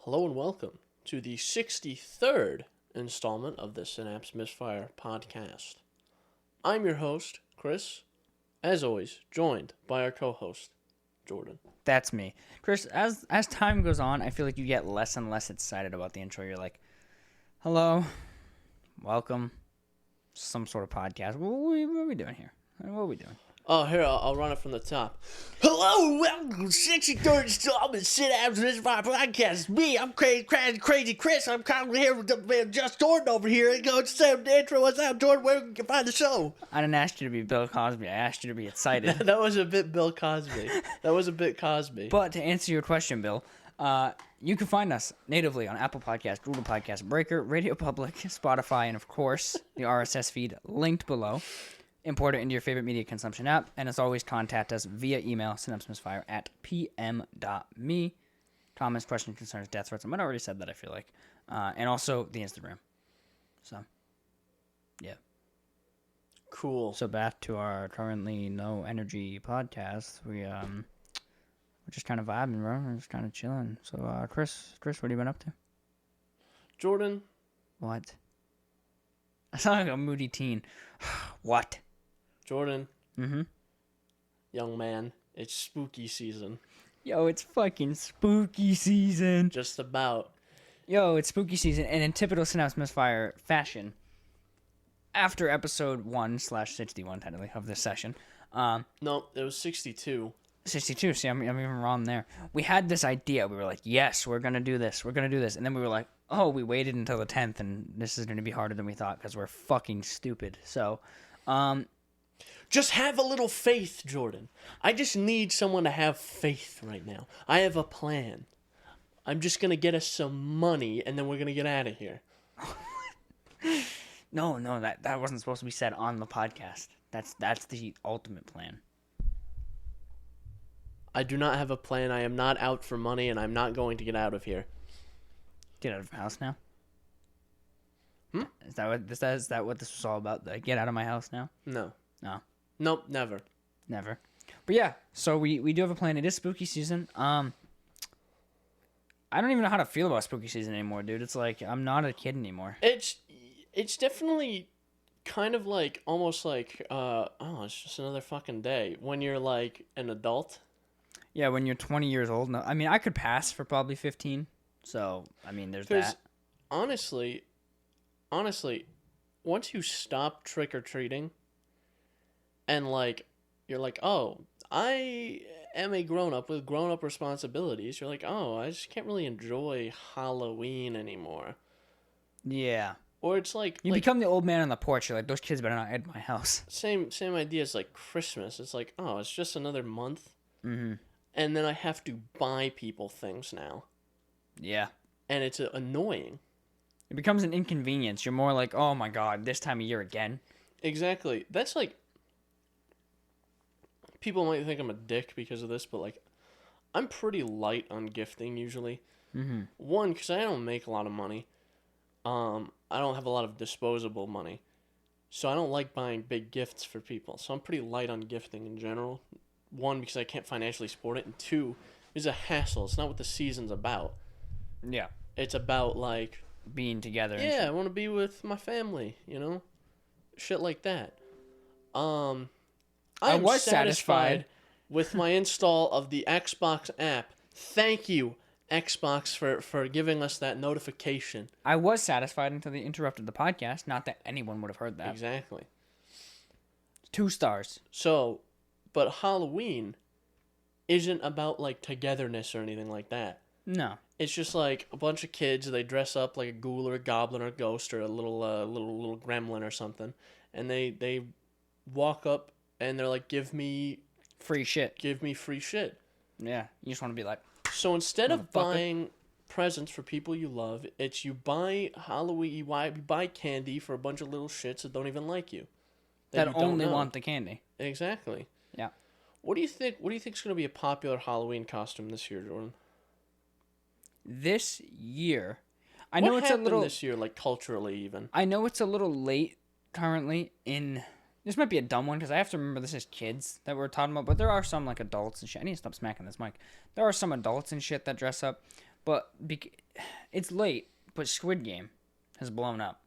Hello and welcome to the 63rd installment of the Synapse Misfire Podcast. I'm your host, Chris, as always, joined by our co-host, Jordan. That's me. Chris, as time goes on, I feel like you get less and less excited about the intro. You're like, hello, welcome, some sort of podcast. What are we doing here? What are we doing? Oh, here, I'll run it from the top. Hello and welcome to the 63rd installment of Synapse Misfire Podcast. It's me, I'm crazy Chris. I'm currently here with the man Just Jordan over here. And go to the intro. What's up, Jordan? Where can you find the show? I didn't ask you to be Bill Cosby. I asked you to be excited. That was a bit Bill Cosby. But to answer your question, Bill, you can find us natively on Apple Podcasts, Google Podcasts, Breaker, Radio Public, Spotify, and of course, the RSS feed linked below. Import it into your favorite media consumption app, and as always, contact us via email, synapsemisfire@pm.me. Comments, questions, concerns, death threats. I might have already said that, I feel like. And also the Instagram. So, yeah. Cool. So back to our currently no energy podcast. We're just kind of vibing, bro. We're just kind of chilling. So, Chris, what have you been up to? Jordan. What? I sound like a moody teen. What? Jordan. Mm-hmm. Young man, it's spooky season. Yo, it's fucking spooky season. Just about. Yo, it's spooky season, and in typical Synapse Misfire fashion, after episode 1/61, technically, of this session. No, it was 62. 62, see, I'm even wrong there. We had this idea. We were like, yes, we're going to do this. And then we were like, oh, we waited until the 10th, and this is going to be harder than we thought because we're fucking stupid. So, just have a little faith, Jordan. I just need someone to have faith right now. I have a plan. I'm just going to get us some money, and then we're going to get out of here. No, that wasn't supposed to be said on the podcast. That's the ultimate plan. I do not have a plan. I am not out for money, and I'm not going to get out of here. Get out of my house now? Is that what this was all about? The get out of my house now? No. No. Nope, never. Never. But yeah, so we do have a plan. It is spooky season. I don't even know how to feel about spooky season anymore, dude. It's like I'm not a kid anymore. It's definitely kind of like almost like it's just another fucking day when you're like an adult. Yeah, when you're 20 years old. No, I mean, I could pass for probably 15. So, I mean, there's that. Honestly, once you stop trick-or-treating and, like, you're like, oh, I am a grown-up with grown-up responsibilities, you're like, oh, I just can't really enjoy Halloween anymore. Yeah. Or it's like... You become the old man on the porch. You're like, those kids better not enter my house. Same idea as, like, Christmas. It's like, oh, it's just another month. Mm-hmm. And then I have to buy people things now. Yeah. And it's annoying. It becomes an inconvenience. You're more like, oh my god, this time of year again. Exactly. That's like... People might think I'm a dick because of this, but like... I'm pretty light on gifting usually. Mm-hmm. One, because I don't make a lot of money. I don't have a lot of disposable money. So I don't like buying big gifts for people. So I'm pretty light on gifting in general. One, because I can't financially support it. And two, it's a hassle. It's not what the season's about. Yeah. It's about, like... being together. Yeah, I want to be with my family, you know? Shit like that. I was satisfied with my install of the Xbox app. Thank you, Xbox, for giving us that notification. I was satisfied until they interrupted the podcast. Not that anyone would have heard that. Exactly. 2 stars. So, but Halloween isn't about, like, togetherness or anything like that. No. It's just like a bunch of kids. They dress up like a ghoul or a goblin or a ghost or a little gremlin or something, and they walk up and they're like, "Give me free shit." Give me free shit. Yeah, you just want to be like. So instead of buying presents for people you love, it's you buy Halloween. You buy candy for a bunch of little shits that don't even like you. That only want the candy. Exactly. Yeah. What do you think? What do you think is going to be a popular Halloween costume this year, Jordan? This year, I know it's a little this year, like culturally even. I know it's a little late currently in. This might be a dumb one because I have to remember this is kids that we're talking about, but there are some like adults and shit. I need to stop smacking this mic. There are some adults and shit that dress up, But it's late, but Squid Game has blown up.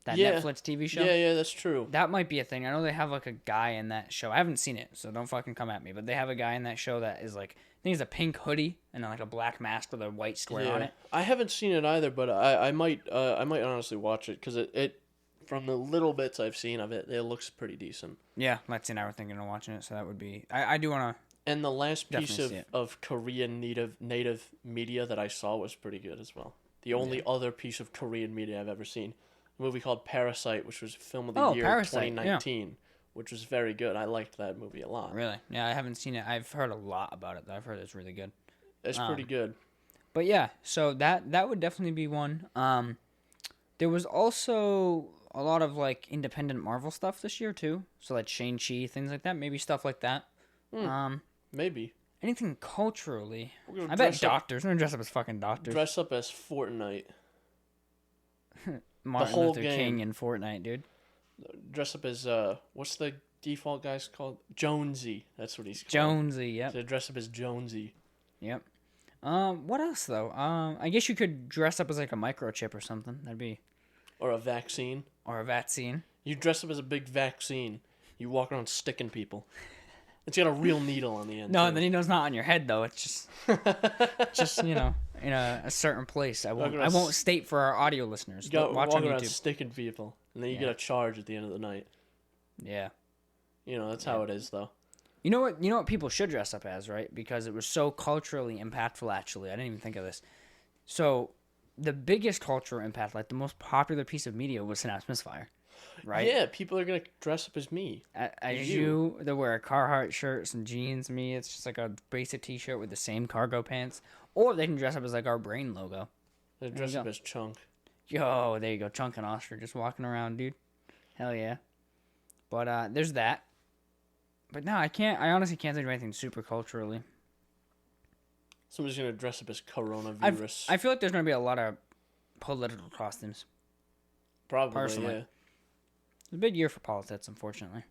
That Netflix TV show? Yeah, that's true. That might be a thing. I know they have, like, a guy in that show. I haven't seen it, so don't fucking come at me. But they have a guy in that show that is, like, I think it's a pink hoodie and, like, a black mask with a white square on it. I haven't seen it either, but I might honestly watch it, because it from the little bits I've seen of it, it looks pretty decent. Yeah, Lexi and I were thinking of watching it, so that would be... I do want to... And the last piece of Korean native media that I saw was pretty good as well. The only other piece of Korean media I've ever seen. A movie called Parasite, which was film of the year Parasite, 2019, which was very good. I liked that movie a lot. Really? Yeah, I haven't seen it. I've heard a lot about it, though. I've heard it's really good. It's pretty good. But yeah, so that would definitely be one. There was also a lot of, like, independent Marvel stuff this year, too. So, like, Shang-Chi, things like that. Maybe stuff like that. Maybe. Anything culturally. I bet doctors. We're going to dress up as fucking doctors. Dress up as Fortnite. Martin Luther King in Fortnite, dude. Dress up as, what's the default guy's called? Jonesy. That's what he's called. Jonesy, yep. So dress up as Jonesy. Yep. What else, though? I guess you could dress up as, like, a microchip or something. That'd be... Or a vaccine. Or a vaccine. You dress up as a big vaccine. You walk around sticking people. It's got a real needle on the end. No, the needle's not on your head, though. It's just, you know, in a certain place. I won't state for our audio listeners. You watch walk on around YouTube. sticking people, and then you get a charge at the end of the night. Yeah. You know, that's how it is, though. You know what people should dress up as, right? Because it was so culturally impactful, actually. I didn't even think of this. So, the biggest cultural impact, like the most popular piece of media, was Synapse Misfire, right? Yeah, people are going to dress up as me. As you, they wear Carhartt shirts and jeans. Me, it's just like a basic t-shirt with the same cargo pants. Or they can dress up as, like, our brain logo. They dress up as Chunk. Yo, there you go. Chunk and Oscar just walking around, dude. Hell yeah. But there's that. But no, I honestly can't think of anything super culturally. Somebody's going to dress up as coronavirus. I feel like there's going to be a lot of political costumes. Probably, personally. yeah. It's a big year for politics, unfortunately.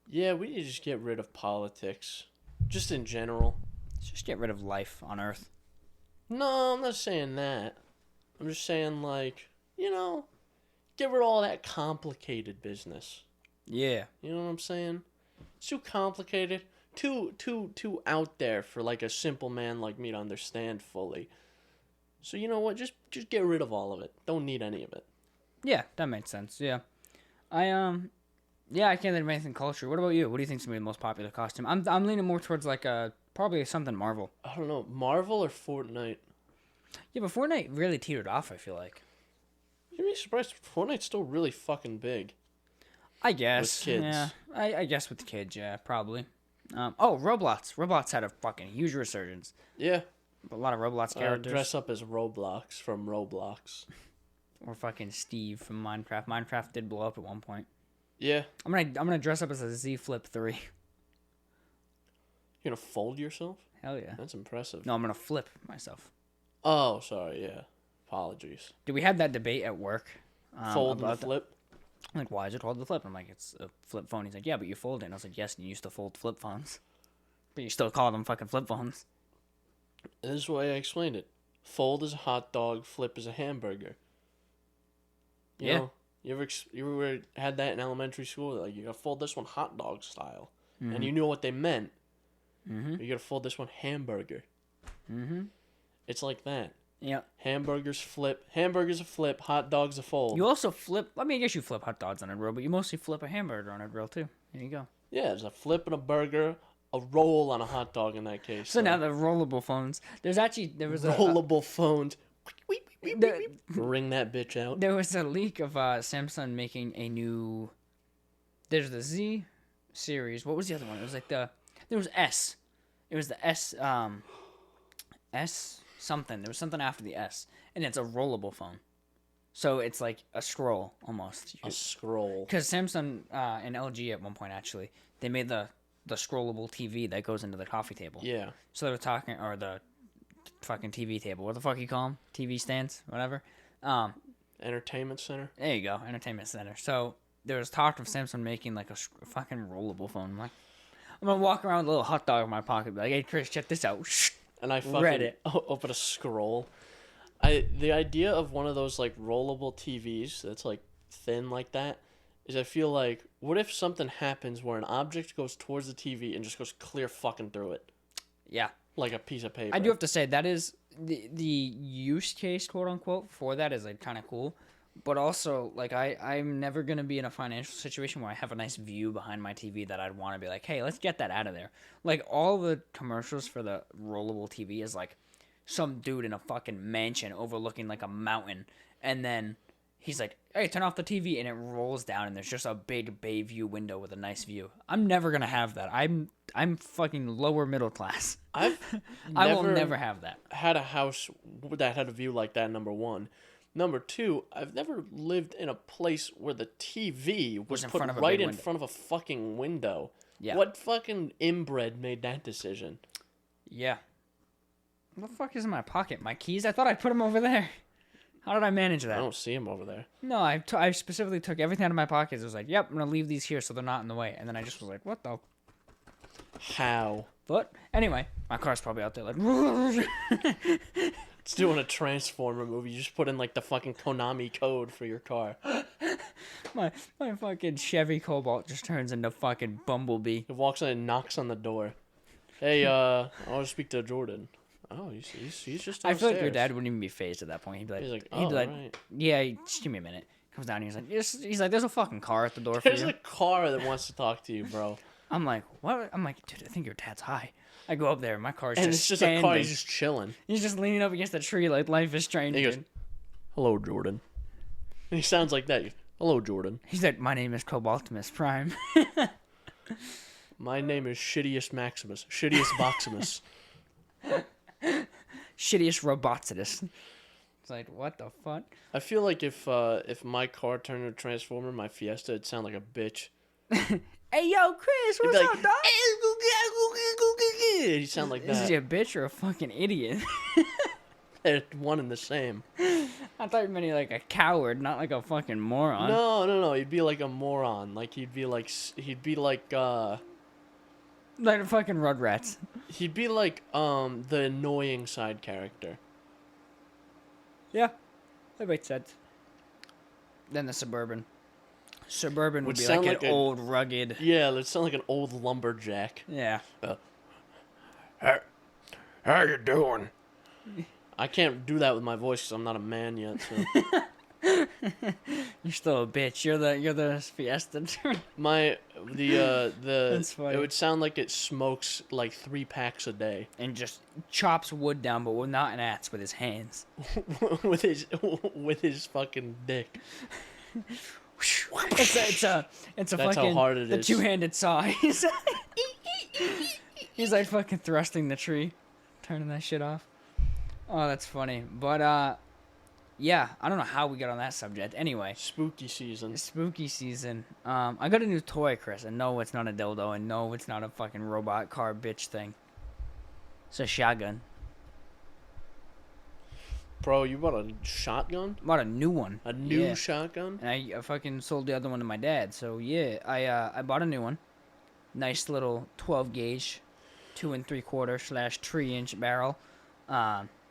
Yeah, we need to just get rid of politics. Just in general. Let's just get rid of life on Earth. No, I'm not saying that. I'm just saying, like, you know, get rid of all that complicated business. Yeah. You know what I'm saying? It's too complicated. Too out there for, like, a simple man like me to understand fully. So, you know what? Just get rid of all of it. Don't need any of it. Yeah, that makes sense. Yeah. I can't think of anything culture. What about you? What do you think's gonna be the most popular costume? I'm leaning more towards, like, probably something Marvel. I don't know. Marvel or Fortnite? Yeah, but Fortnite really teetered off, I feel like. You'd be surprised. Fortnite's still really fucking big. I guess. With kids. Yeah. I guess with kids, yeah, probably. Roblox. Roblox had a fucking huge resurgence. Yeah. A lot of Roblox characters. Dress up as Roblox from Roblox. Or fucking Steve from Minecraft. Minecraft did blow up at one point. Yeah. I'm gonna dress up as a Z Flip 3. You're gonna fold yourself? Hell yeah. That's impressive. No, I'm gonna flip myself. Oh, sorry, yeah. Apologies. Did we have that debate at work? Fold and flip? I'm like, why is it called the flip? I'm like, it's a flip phone. He's like, yeah, but you fold it. And I was like, yes, you used to fold flip phones. But you still call them fucking flip phones. This is why I explained it. Fold is a hot dog, flip is a hamburger. You know, you ever had that in elementary school? Like, you gotta fold this one hot dog style. Mm-hmm. And you knew what they meant. Mm-hmm. You gotta fold this one hamburger. Mm-hmm. It's like that. Yeah. Hamburgers a flip, hot dogs a fold. You also flip, I mean, I guess you flip hot dogs on a grill, but you mostly flip a hamburger on a grill too. There you go. Yeah, there's a flip and a burger, a roll on a hot dog in that case. So now the rollable phones. There was rollable phones. Ring that bitch out. There was a leak of Samsung making a new. There's the Z series. What was the other one? It was like there was S. It was the S. S something. There was something after the S, and it's a rollable phone. So it's like a scroll almost. A scroll. Because Samsung and LG at one point actually they made the scrollable TV that goes into the coffee table. Yeah. So they were talking, or the fucking TV table. What the fuck you call them? TV stands, whatever. Entertainment center. There you go, entertainment center. So there was talk of Samsung making like a fucking rollable phone. I'm gonna walk around with a little hot dog in my pocket, be like, "Hey Chris, check this out." and I fucking Reddit. open a scroll. The idea of one of those like rollable TVs that's like thin like that is I feel like what if something happens where an object goes towards the TV and just goes clear fucking through it? Yeah. Like a piece of paper. I do have to say that is the use case, quote unquote, for that is like kind of cool. But also, like, I'm never going to be in a financial situation where I have a nice view behind my TV that I'd want to be like, hey, let's get that out of there. Like, all the commercials for the rollable TV is, like, some dude in a fucking mansion overlooking, like, a mountain. And then he's like, hey, turn off the TV. And it rolls down, and there's just a big bay view window with a nice view. I'm never going to have that. I'm fucking lower middle class. I will never have that. Had a house that had a view like that, number one. Number two, I've never lived in a place where the TV was put right in front of a fucking window. Yeah. What fucking inbred made that decision? Yeah. What the fuck is in my pocket? My keys? I thought I put them over there. How did I manage that? I don't see them over there. No, I specifically took everything out of my pockets. I was like, yep, I'm going to leave these here so they're not in the way. And then I just was like, what the? How? But anyway, my car's probably out there like... It's doing a Transformer movie. You just put in like the fucking Konami code for your car. my fucking Chevy Cobalt just turns into fucking Bumblebee. It walks in and knocks on the door. Hey, I want to speak to Jordan. Oh, he's just downstairs. I feel like your dad wouldn't even be phased at that point. He'd be like, right. Yeah, just give me a minute. Comes down and he's like, there's a fucking car at the door for you. There's a car that wants to talk to you, bro. I'm like, what? I'm like, dude, I think your dad's high. I go up there, my car's and just it's just standing. a car. He's just chilling. He's just leaning up against the tree like life is strange. He goes, "Hello, Jordan." And he sounds like that. "Hello, Jordan." He's like, "My name is Cobaltimus Prime." My name is Shittiest Maximus. Shittiest Boximus. Shittiest Robotitus. It's like, what the fuck? I feel like if my car turned into a Transformer, my Fiesta, it'd sound like a bitch. Hey, yo, Chris, what's up, dog? You sound like that. Is he a bitch or a fucking idiot? They're one and the same. I thought you meant like a coward, not like a fucking moron. No. He'd be like a moron. Like, he'd be like like a fucking Rugrats. He'd be like, the annoying side character. Yeah, that makes sense. Then the Suburban. Suburban would be like an old, rugged... Yeah, it would sound like an old lumberjack. Yeah. How you doing? I can't do that with my voice because I'm not a man yet, so... You're still a bitch. You're the Fiesta. That's funny. It would sound like it smokes like 3 packs a day. And just chops wood down, but not an axe, with his hands. with his fucking dick. It's a That's fucking how hard it is. The 2-handed saw. He's like fucking thrusting the tree, turning that shit off. Oh, that's funny. But yeah, I don't know how we got on that subject. Anyway, spooky season. Spooky season. I got a new toy, Chris, and no, it's not a dildo, and no, it's not a fucking robot car bitch thing. It's a shotgun. Bro, you bought a shotgun? Bought a new one. A new shotgun? And I fucking sold the other one to my dad. So yeah, I bought a new one. Nice little 12 gauge, 2 3/4/3-inch barrel,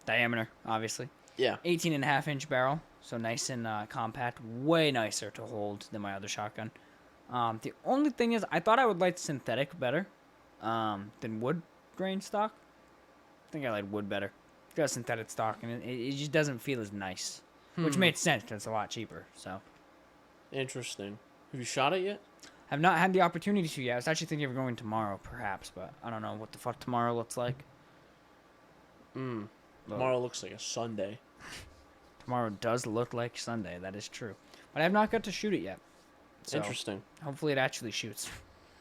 diameter obviously. Yeah. 18.5-inch barrel, so nice and compact. Way nicer to hold than my other shotgun. The only thing is, I thought I would like synthetic better, than wood grain stock. I think I like wood better. Got synthetic stock, and it just doesn't feel as nice, which made sense because it's a lot cheaper. So, interesting. Have you shot it yet? I've not had the opportunity to yet. I was actually thinking of going tomorrow, perhaps, but I don't know what the fuck tomorrow looks like. Tomorrow looks like a Sunday. Tomorrow does look like Sunday. That is true, but I have not got to shoot it yet. So interesting. Hopefully, it actually shoots.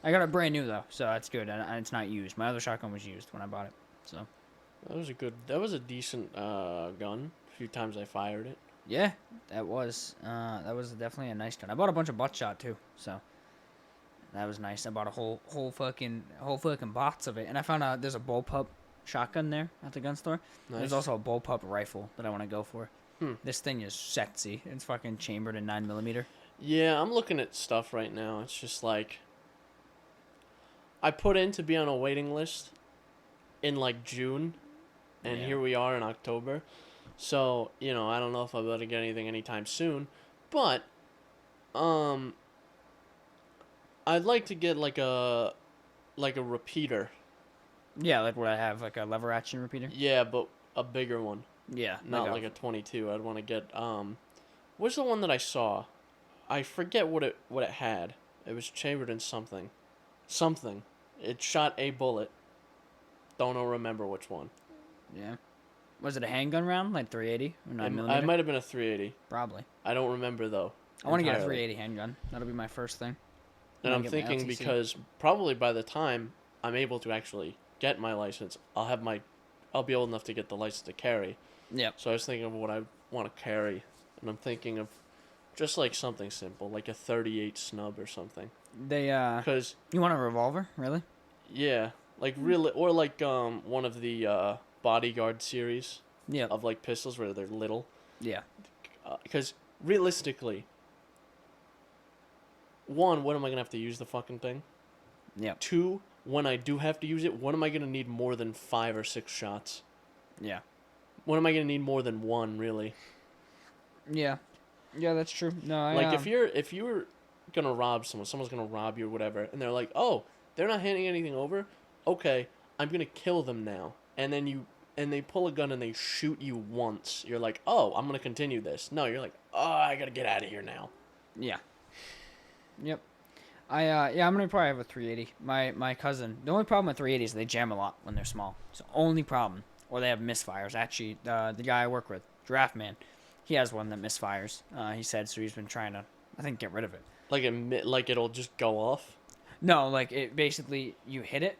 I got it brand new though, so that's good, and it's not used. My other shotgun was used when I bought it, so. That was a decent gun. A few times I fired it. Yeah, that was definitely a nice gun. I bought a bunch of butt shot too, so that was nice. I bought a whole fucking box of it, and I found out there's a bullpup shotgun there at the gun store. Nice. There's also a bullpup rifle that I want to go for. This thing is sexy. It's fucking chambered in 9mm. Yeah, I'm looking at stuff right now. It's just like I put in to be on a waiting list in like June. and here we are in October. So, you know, I don't know if I'll be able to get anything anytime soon, but I'd like to get like a repeater. Yeah, like what I have, like a lever action repeater. Yeah, but a bigger one. Yeah, Not like a 22. I'd want to get what's the one that I saw? I forget what it had. It was chambered in something. Something. It shot a bullet. Don't remember which one. Yeah. Was it a handgun round, like 380 or 9mm? It might have been a 380. Probably. I don't remember though. I want to get a 380 handgun. That'll be my first thing. And I'm thinking because probably by the time I'm able to actually get my license, I'll be old enough to get the license to carry. Yeah. So I was thinking of what I want to carry, and I'm thinking of just like something simple, like a 38 snub or something. Cause you want a revolver, really? Yeah, like really, or like one of the bodyguard series. Yeah. Of like pistols where they're little. Yeah. Because realistically, one, when am I gonna have to use the fucking thing? Yeah. Two, when I do have to use it, when am I gonna need more than 5 or 6 shots? Yeah. When am I gonna need more than one, really? Yeah. Yeah, that's true. No, if you're gonna rob someone's gonna rob you or whatever, and they're like, oh, they're not handing anything over, okay, I'm gonna kill them now, and then they pull a gun and they shoot you once. You're like, oh, I'm gonna continue this. No, you're like, oh, I gotta get out of here now. Yeah. Yep. I'm gonna probably have a 380. My cousin. The only problem with 380s is they jam a lot when they're small. It's the only problem. Or they have misfires. Actually, the guy I work with, Draft Man, he has one that misfires. He said so. He's been trying to, I think, get rid of it. Like it'll just go off. No, like it basically you hit it,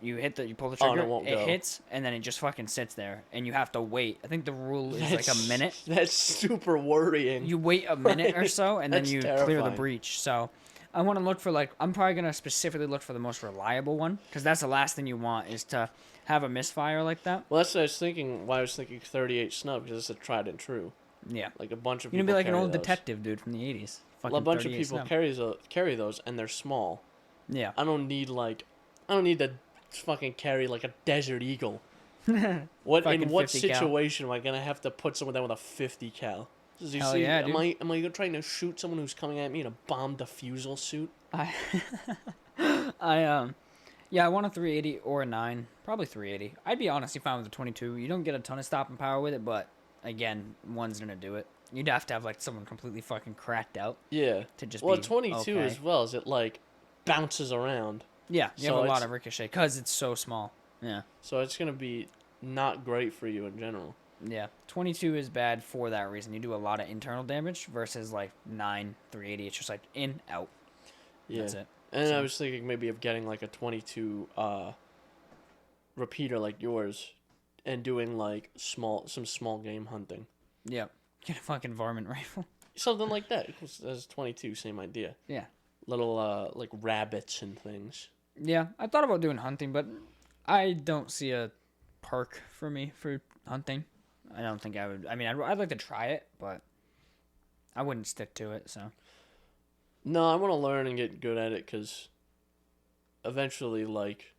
you pull the trigger, and it won't go. hits, and then it just fucking sits there, and you have to wait. I think the rule is like a minute. That's super worrying. You wait a minute or so, and then you terrifying. clear the breach. So I want to look for I'm probably gonna specifically look for the most reliable one, because that's the last thing you want is to have a misfire like that. Well, that's what I was thinking. Why I was thinking 38 snub, because it's a tried and true. Yeah. Like a bunch of people. You're gonna be like an old those. detective dude from the 80s. Well, a bunch of people carry those, and they're small. Yeah. I don't need to fucking carry like a Desert Eagle. In what situation am I gonna have to put someone down with a 50 cal? Hell yeah, dude. Am I trying to shoot someone who's coming at me in a bomb defusal suit? Yeah, I want a 380 or a 9. Probably 380. I'd be honestly fine with a 22. You don't get a ton of stopping power with it, but again, one's gonna do it. You'd have to have like someone completely fucking cracked out. Yeah. To just well, be 22 okay. as well as it like bounces around. Yeah, you have a lot of ricochet because it's so small. Yeah. So it's gonna be not great for you in general. Yeah, 22 is bad for that reason. You do a lot of internal damage versus like 9, 380. It's just like in, out. Yeah. That's it. And I was thinking maybe of getting like a 22 repeater like yours and doing like some small game hunting. Yeah. Get a fucking varmint rifle. Something like that. As 22, same idea. Yeah. Little like rabbits and things. Yeah, I thought about doing hunting, but I don't see a perk for me for hunting. I don't think I would. I mean, I'd like to try it, but I wouldn't stick to it, so. No, I want to learn and get good at it because eventually, like,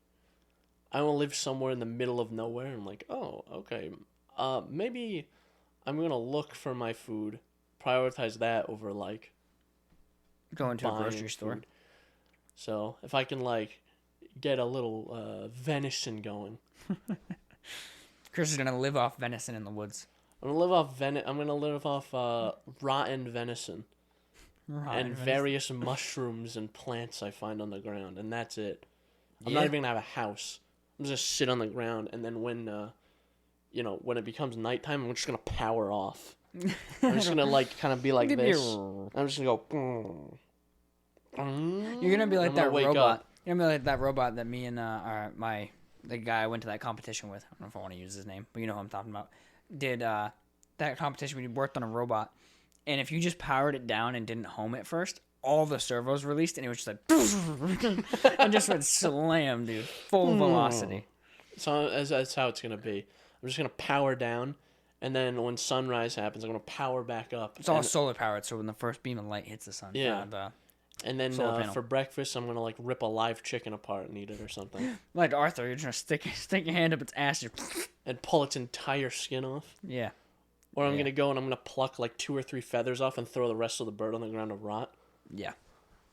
I want to live somewhere in the middle of nowhere. I'm like, oh, okay. Maybe I'm going to look for my food, prioritize that over, like, going to a grocery store. So, if I can, like, get a little venison going. Chris is going to live off venison in the woods. I'm going to live off rotten venison. Various mushrooms and plants I find on the ground, and that's it. I'm not even gonna have a house. I'm just sit on the ground, and then when it becomes nighttime, I'm just gonna power off. I'm just gonna like kind of be like this. I'm just gonna go. You're gonna be like that robot. You're gonna be like that robot that me and the guy I went to that competition with. I don't know if I want to use his name, but you know who I'm talking about. Did that competition when he worked on a robot. And if you just powered it down and didn't home it first, all the servos released, and it was just like, and just went slam, dude, full velocity. So that's how it's gonna be. I'm just gonna power down, and then when sunrise happens, I'm gonna power back up. It's all solar powered, so when the first beam of light hits the sun, And then for breakfast, I'm gonna like rip a live chicken apart and eat it or something. Like Arthur, you're just gonna stick your hand up its ass and pull its entire skin off. Yeah. Or I'm gonna go and I'm gonna pluck like 2 or 3 feathers off and throw the rest of the bird on the ground to rot. Yeah.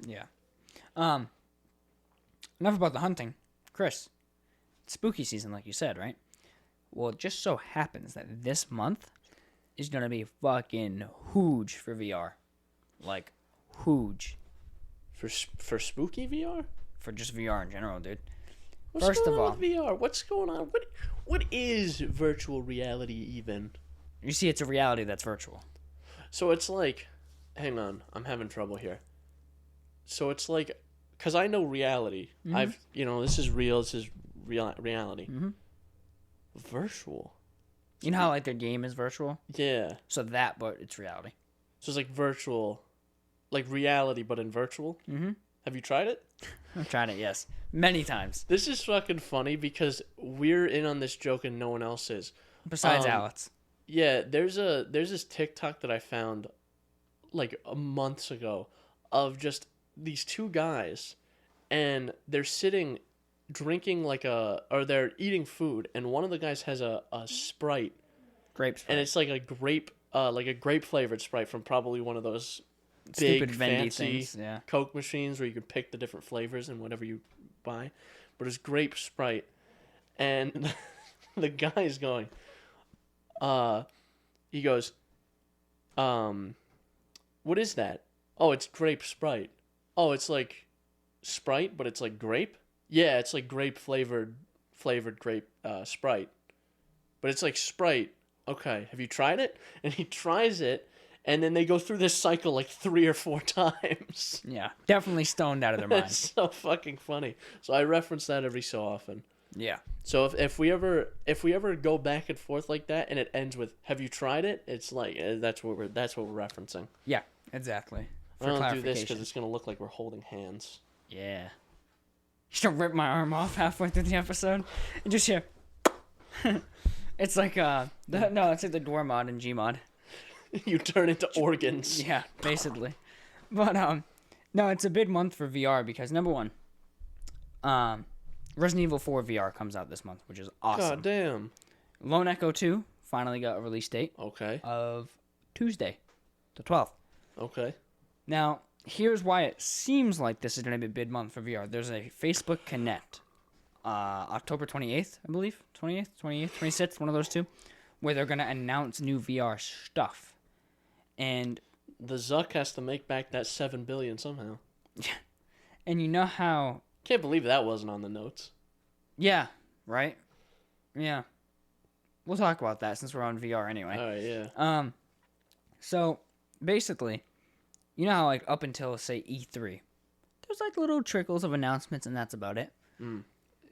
Yeah. Enough about the hunting. Chris, it's spooky season, like you said, right? Well, it just so happens that this month is gonna be fucking huge for VR. Like, huge. For spooky VR? For just VR in general, dude. What's going on with VR? What's going on? What is virtual reality even? You see, it's a reality that's virtual. So it's like, hang on, I'm having trouble here. So it's like, because I know reality. Mm-hmm. This is real. This is reality. Mm-hmm. Virtual. You know how like their game is virtual? Yeah. So that, but it's reality. So it's like virtual, like reality, but in virtual. Mm-hmm. Have you tried it? I've tried it, yes, many times. This is fucking funny because we're in on this joke and no one else is. Besides Alex. Yeah, there's this TikTok that I found like months ago of just these 2 guys, and they're sitting drinking or they're eating food, and one of the guys has a Sprite. Grape Sprite. And it's like a grape flavored Sprite from probably one of those stupid big fancy things, Coke machines where you can pick the different flavors and whatever you buy. But it's grape Sprite. And the guy's going, he goes, what is that? Oh, it's grape Sprite. Oh, it's like Sprite, but it's like grape? Yeah, it's like grape flavored grape Sprite. But it's like Sprite. Okay, have you tried it? And he tries it, and then they go through this cycle like 3 or 4 times. Yeah, definitely stoned out of their mind. It's so fucking funny. So I reference that every so often. Yeah. So if we ever go back and forth like that, and it ends with "Have you tried it?" It's like that's what we're referencing. Yeah, exactly. I don't do this because it's gonna look like we're holding hands. Yeah. You should rip my arm off halfway through the episode and just hear. It's like it's like the Dormod in Gmod. You turn into organs. Yeah, basically. But no, it's a big month for VR because number one, Resident Evil 4 VR comes out this month, which is awesome. God damn. Lone Echo 2 finally got a release date. Okay. Of Tuesday, the 12th. Okay. Now, here's why it seems like this is going to be a big month for VR. There's a Facebook Connect, October 28th, I believe. 28th, 26th, one of those two, where they're going to announce new VR stuff. And the Zuck has to make back that $7 billion somehow. And you know how... Can't believe that wasn't on the notes. Yeah, right? Yeah. We'll talk about that since we're on VR anyway. All right, yeah. So, basically, you know how, like, up until, say, E3, there's, like, little trickles of announcements, and that's about it. Mm.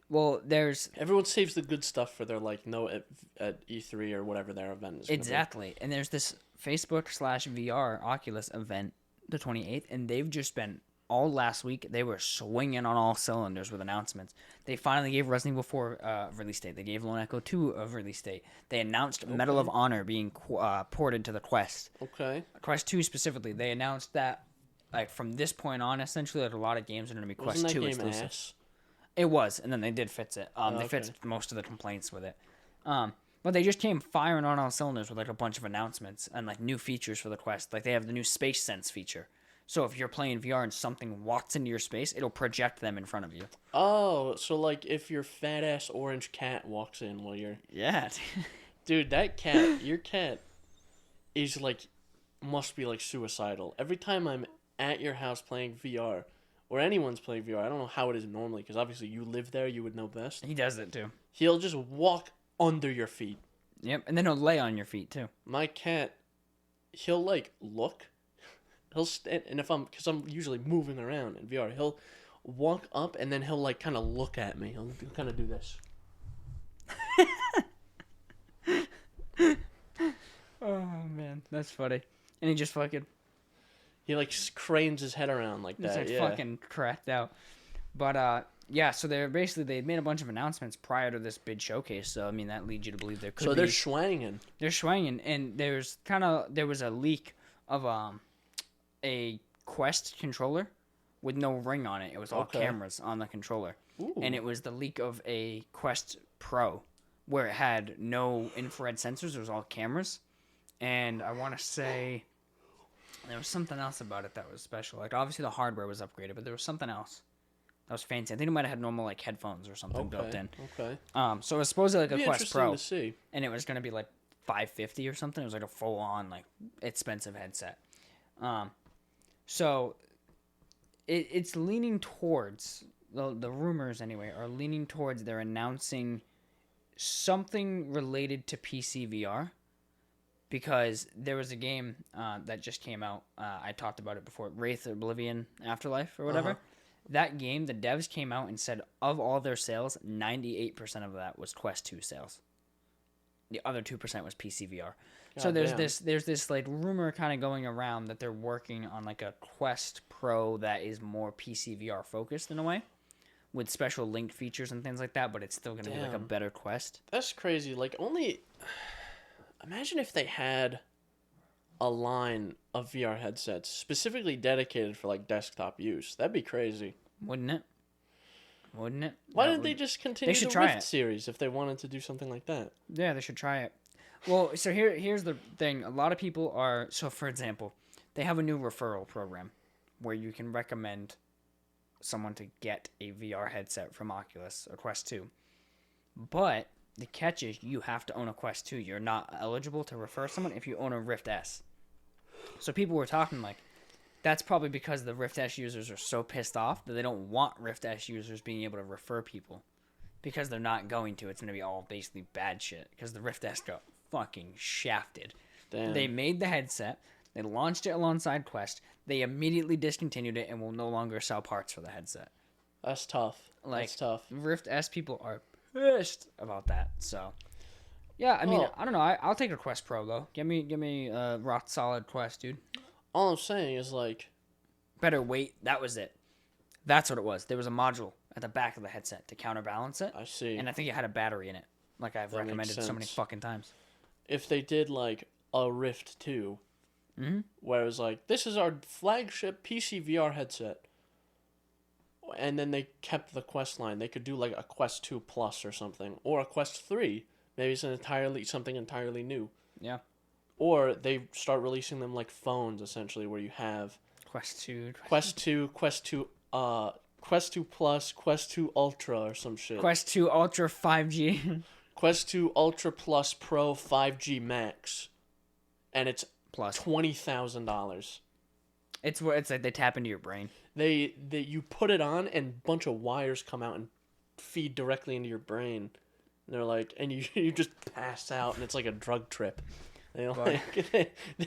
Well, there's... Everyone saves the good stuff for their, like, at E3 or whatever their event is. Exactly. And there's this Facebook/VR Oculus event, the 28th, and they've just been... All last week, they were swinging on all cylinders with announcements. They finally gave Resident Evil 4 a release date. They gave Lone Echo 2 a release date. They announced Medal of Honor being ported to the Quest. Okay. Quest 2 specifically. They announced that, like, from this point on, essentially, that a lot of games are going to be Quest 2 exclusive. Ass? It was, and then they did fix it. They fixed most of the complaints with it. But they just came firing on all cylinders with, like, a bunch of announcements and, like, new features for the Quest. Like, they have the new Space Sense feature. So if you're playing VR and something walks into your space, it'll project them in front of you. Oh, so like if your fat ass orange cat walks in while you're... Yeah. Dude, that cat, your cat, is like, must be like suicidal. Every time I'm at your house playing VR, or anyone's playing VR, I don't know how it is normally, because obviously you live there, you would know best. He does it too. He'll just walk under your feet. Yep, and then he'll lay on your feet too. My cat, he'll like look... He'll stand, and because I'm usually moving around in VR, he'll walk up and then he'll like kind of look at me. He'll kind of do this. Oh man, that's funny. And he just fucking... He like cranes his head around like that. Just like fucking cracked out. But yeah, so they made a bunch of announcements prior to this big showcase. So I mean that leads you to believe there could be. So they're swanging. They're swanging, and there was a leak of a Quest controller with no ring on it. It was all cameras on the controller. Ooh. And it was the leak of a Quest Pro where it had no infrared sensors. It was all cameras. And I want to say there was something else about it that was special. Like, obviously the hardware was upgraded, but there was something else that was fancy. I think it might have had normal, like, headphones or something built in. Okay. So it was supposedly like a Quest Pro. To see. And it was going to be like $550 or something. It was like a full-on, like, expensive headset. So it's leaning towards, the rumors anyway, are leaning towards they're announcing something related to PC VR. Because there was a game that just came out. I talked about it before. Wraith Oblivion Afterlife or whatever. That game, the devs came out and said of all their sales, 98% of that was Quest 2 sales. The other 2% was PC VR. So there's this like rumor kind of going around that they're working on like a Quest Pro that is more PC VR focused in a way, with special linked features and things like that. But it's still gonna be like a better Quest. That's crazy. Like only. Imagine if they had a line of VR headsets specifically dedicated for like desktop use. That'd be crazy. Wouldn't it? Why didn't they just continue the Rift series if they wanted to do something like that? Yeah, they should try it. Well, so here's the thing. A lot of people are... So, for example, they have a new referral program where you can recommend someone to get a VR headset from Oculus or Quest 2. But... the catch is you have to own a Quest 2. You're not eligible to refer someone if you own a Rift S. So people were talking like, that's probably because the Rift S users are so pissed off that they don't want Rift S users being able to refer people. Because they're not going to. It's going to be all basically bad shit. Because the Rift S got fucking shafted. Damn. They made the headset. They launched it alongside Quest. They immediately discontinued it and will no longer sell parts for the headset. That's tough. Like, that's tough. Rift S people are pissed about that. So yeah, I mean, I don't know. I'll take a Quest Pro though. Give me a rock solid Quest, dude. All I'm saying is like, better weight. That was it. That's what it was. There was a module at the back of the headset to counterbalance it. I see. And I think it had a battery in it, like I've recommended so many fucking times. If they did like a Rift 2, where it was like, this is our flagship PC VR headset, and then they kept the Quest line, they could do like a Quest 2 Plus or something, or a Quest 3. Maybe it's something entirely new. Yeah. Or they start releasing them like phones, essentially, where you have Quest 2 Plus, Quest 2 Ultra, or some shit. Quest 2 Ultra 5G. Quest 2 Ultra Plus Pro 5G Max, and it's plus $20,000. It's like they tap into your brain. You put it on and a bunch of wires come out and feed directly into your brain. And they're like, and you just pass out, and it's like a drug trip. They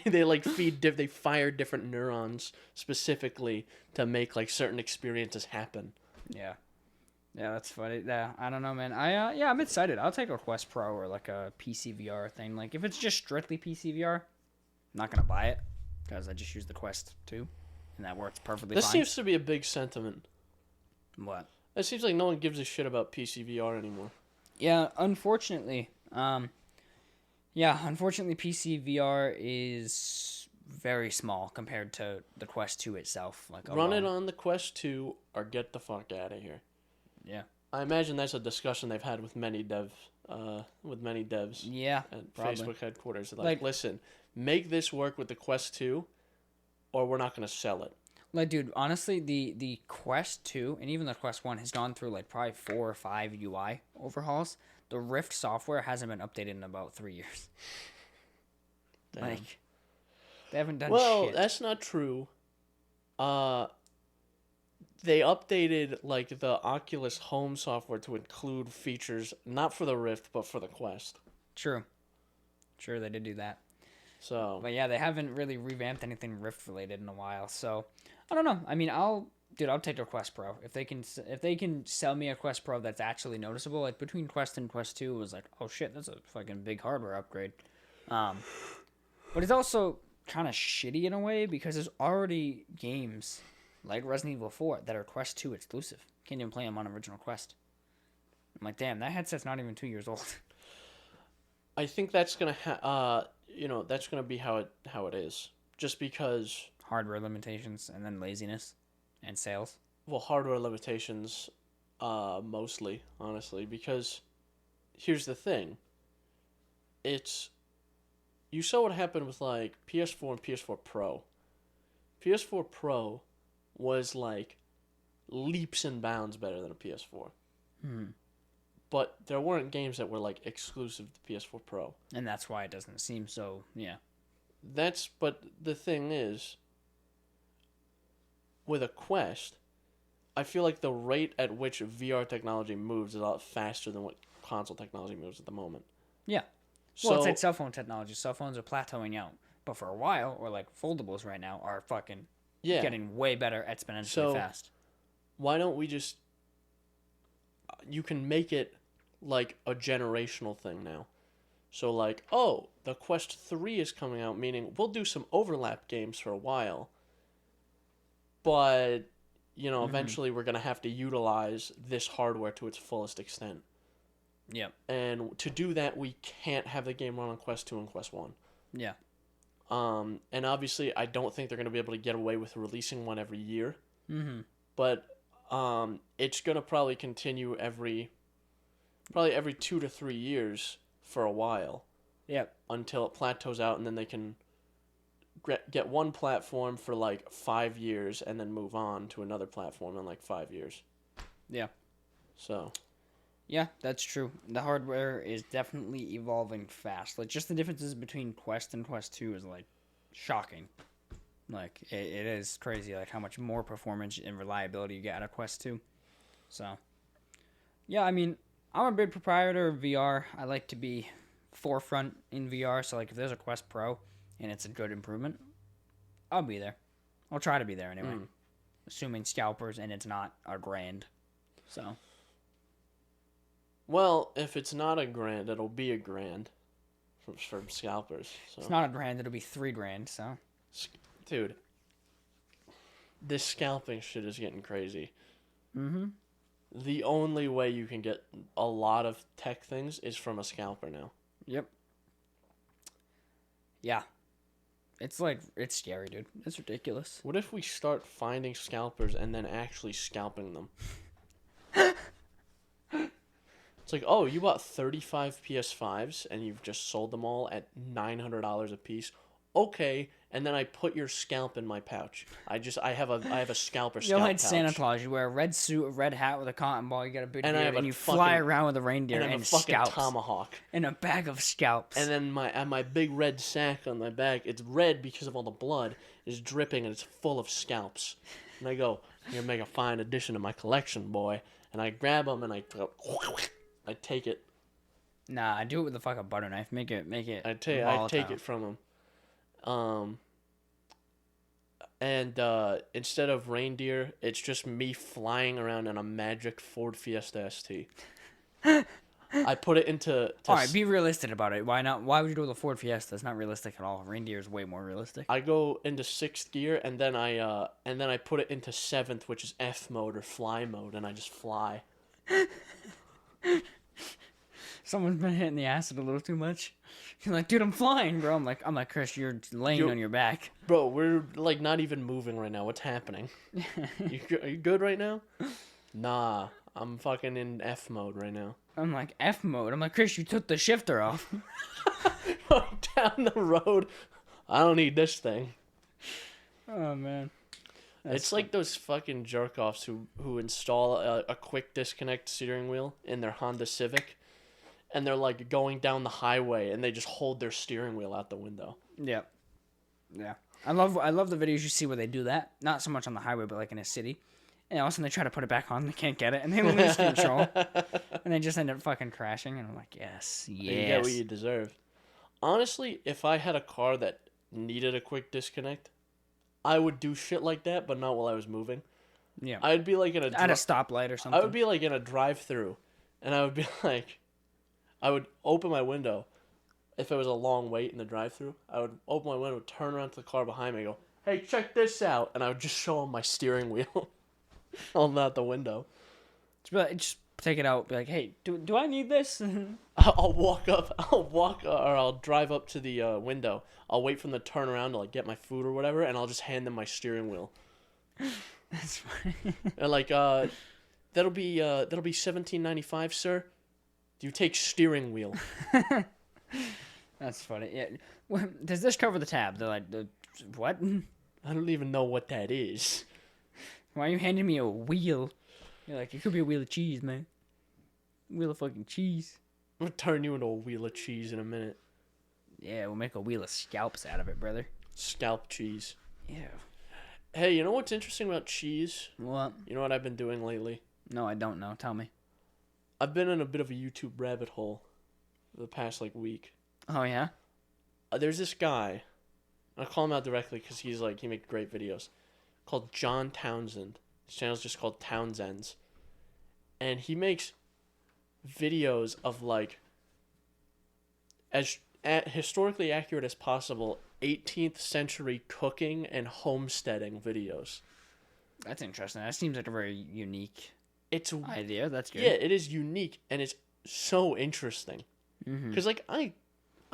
they fire different neurons specifically to make like certain experiences happen. Yeah, that's funny. Yeah, I don't know, man. I'm excited. I'll take a Quest Pro or like a PC VR thing. Like if it's just strictly PC VR, I'm not gonna buy it because I just use the Quest 2, and that works perfectly fine. This seems to be a big sentiment. What? It seems like no one gives a shit about PC VR anymore. Yeah, unfortunately. Unfortunately, PC VR is very small compared to the Quest 2 itself. Like, run it on the Quest 2 or get the fuck out of here. Yeah. I imagine that's a discussion they've had with many devs. Yeah, at probably. Facebook headquarters. Like, listen, make this work with the Quest 2, or we're not going to sell it. Like, dude, honestly, the Quest 2 and even the Quest 1 has gone through like probably 4 or 5 UI overhauls. The Rift software hasn't been updated in about 3 years. Damn. Like, they haven't done shit. Well, that's not true. They updated like the Oculus Home software to include features not for the Rift but for the Quest. True, they did do that. So, but yeah, they haven't really revamped anything Rift related in a while. So, I don't know. I mean, I'll take a Quest Pro if they can sell me a Quest Pro that's actually noticeable. Like between Quest and Quest 2, it was like, oh shit, that's a fucking big hardware upgrade. But it's also kind of shitty in a way because there's already games like Resident Evil 4 that are Quest 2 exclusive. Can't even play them on original Quest. I'm like, damn, that headset's not even 2 years old. I think that's gonna be how it is. Just because hardware limitations and then laziness. And sales? Well, hardware limitations, mostly, honestly, because here's the thing. You saw what happened with, like, PS4 and PS4 Pro. PS4 Pro was, like, leaps and bounds better than a PS4. But there weren't games that were, like, exclusive to PS4 Pro. And that's why it doesn't seem so, yeah. But the thing is, with a Quest, I feel like the rate at which VR technology moves is a lot faster than what console technology moves at the moment. Yeah. Well, it's like cell phone technology. Cell phones are plateauing out. But for a while, or like foldables right now, are fucking getting way better exponentially fast. Why don't we just... You can make it like a generational thing now. So like, oh, the Quest 3 is coming out, meaning we'll do some overlap games for a while. But, eventually we're going to have to utilize this hardware to its fullest extent. Yep. And to do that, we can't have the game run on Quest 2 and Quest 1. Yeah. And obviously, I don't think they're going to be able to get away with releasing one every year. But it's going to probably continue every 2 to 3 years for a while. Yep. Until it plateaus out, and then they can get one platform for like 5 years and then move on to another platform in like 5 years. Yeah. So... Yeah, that's true. The hardware is definitely evolving fast. Like, just the differences between Quest and Quest 2 is, like, shocking. Like, it is crazy, like, how much more performance and reliability you get out of Quest 2. So, yeah, I mean, I'm a big proprietor of VR. I like to be forefront in VR. So, like, if there's a Quest Pro and it's a good improvement, I'll be there. I'll try to be there anyway. Assuming scalpers and it's not a grand. So... Well, if it's not a grand, it'll be a grand from scalpers. So. It's not a grand, it'll be $3,000, so. Dude, this scalping shit is getting crazy. The only way you can get a lot of tech things is from a scalper now. Yep. Yeah. It's scary, dude. It's ridiculous. What if we start finding scalpers and then actually scalping them? It's like, oh, you bought 35 PS5s and you've just sold them all at $900 a piece. Okay, and then I put your scalp in my pouch. I have a scalper scalp pouch. You're like Santa Claus. You wear a red suit, a red hat with a cotton ball. You got a big beard, and you fly around with a reindeer and fucking tomahawk and a bag of scalps. And then my big red sack on my back, it's red because of all the blood, is dripping and it's full of scalps. And I go, you're gonna make a fine addition to my collection, boy. And I grab them and I take it. Nah, I do it with a fucking butter knife. Make it. I take it from him. And instead of reindeer, it's just me flying around in a magic Ford Fiesta ST. I put it into. All right, be realistic about it. Why not? Why would you do with a Ford Fiesta? It's not realistic at all. Reindeer is way more realistic. I go into 6th gear and then I put it into 7th, which is F mode or fly mode, and I just fly. Someone's been hitting the acid a little too much. You're like, dude, I'm flying, bro. I'm like, Chris, you're laying on your back. Bro, we're like not even moving right now. What's happening? Are you good right now? Nah, I'm fucking in F mode right now. I'm like, F mode? I'm like, Chris, you took the shifter off. Down the road. I don't need this thing. Oh, man. It's like those fucking jerk-offs who install a quick disconnect steering wheel in their Honda Civic, and they're like going down the highway and they just hold their steering wheel out the window. Yeah. I love the videos you see where they do that. Not so much on the highway, but like in a city. And all of a sudden they try to put it back on, they can't get it, and they lose control. And they just end up fucking crashing, and I'm like, yes. You get what you deserve. Honestly, if I had a car that needed a quick disconnect, I would do shit like that, but not while I was moving. Yeah. I'd be like at a stoplight or something. I would be like in a drive-thru, and I would be like, I would open my window. If it was a long wait in the drive-thru, I would open my window, turn around to the car behind me, and go, "Hey, check this out," and I would just show them my steering wheel, holding out the window. Just take it out. Be like, "Hey, do I need this?" I'll drive up to the window. I'll wait for them to turn around to like get my food or whatever, and I'll just hand them my steering wheel. That's funny. They're like, that'll be $17.95, sir. Do you take steering wheel? That's funny. Yeah. Well, does this cover the tab? They're like, what? I don't even know what that is. Why are you handing me a wheel? You're like, it could be a wheel of cheese, man. Wheel of fucking cheese. I'm gonna turn you into a wheel of cheese in a minute. Yeah, we'll make a wheel of scalps out of it, brother. Scalp cheese. Yeah. Hey, you know what's interesting about cheese? What? You know what I've been doing lately? No, I don't know. Tell me. I've been in a bit of a YouTube rabbit hole for the past, week. Oh, yeah? There's this guy. I'll call him out directly because he makes great videos. Called John Townsend. His channel's just called Townsends. And he makes videos of, as historically accurate as possible 18th century cooking and homesteading videos. That's interesting. That seems like a very unique idea. That's good. Yeah, it is unique and it's so interesting. Because I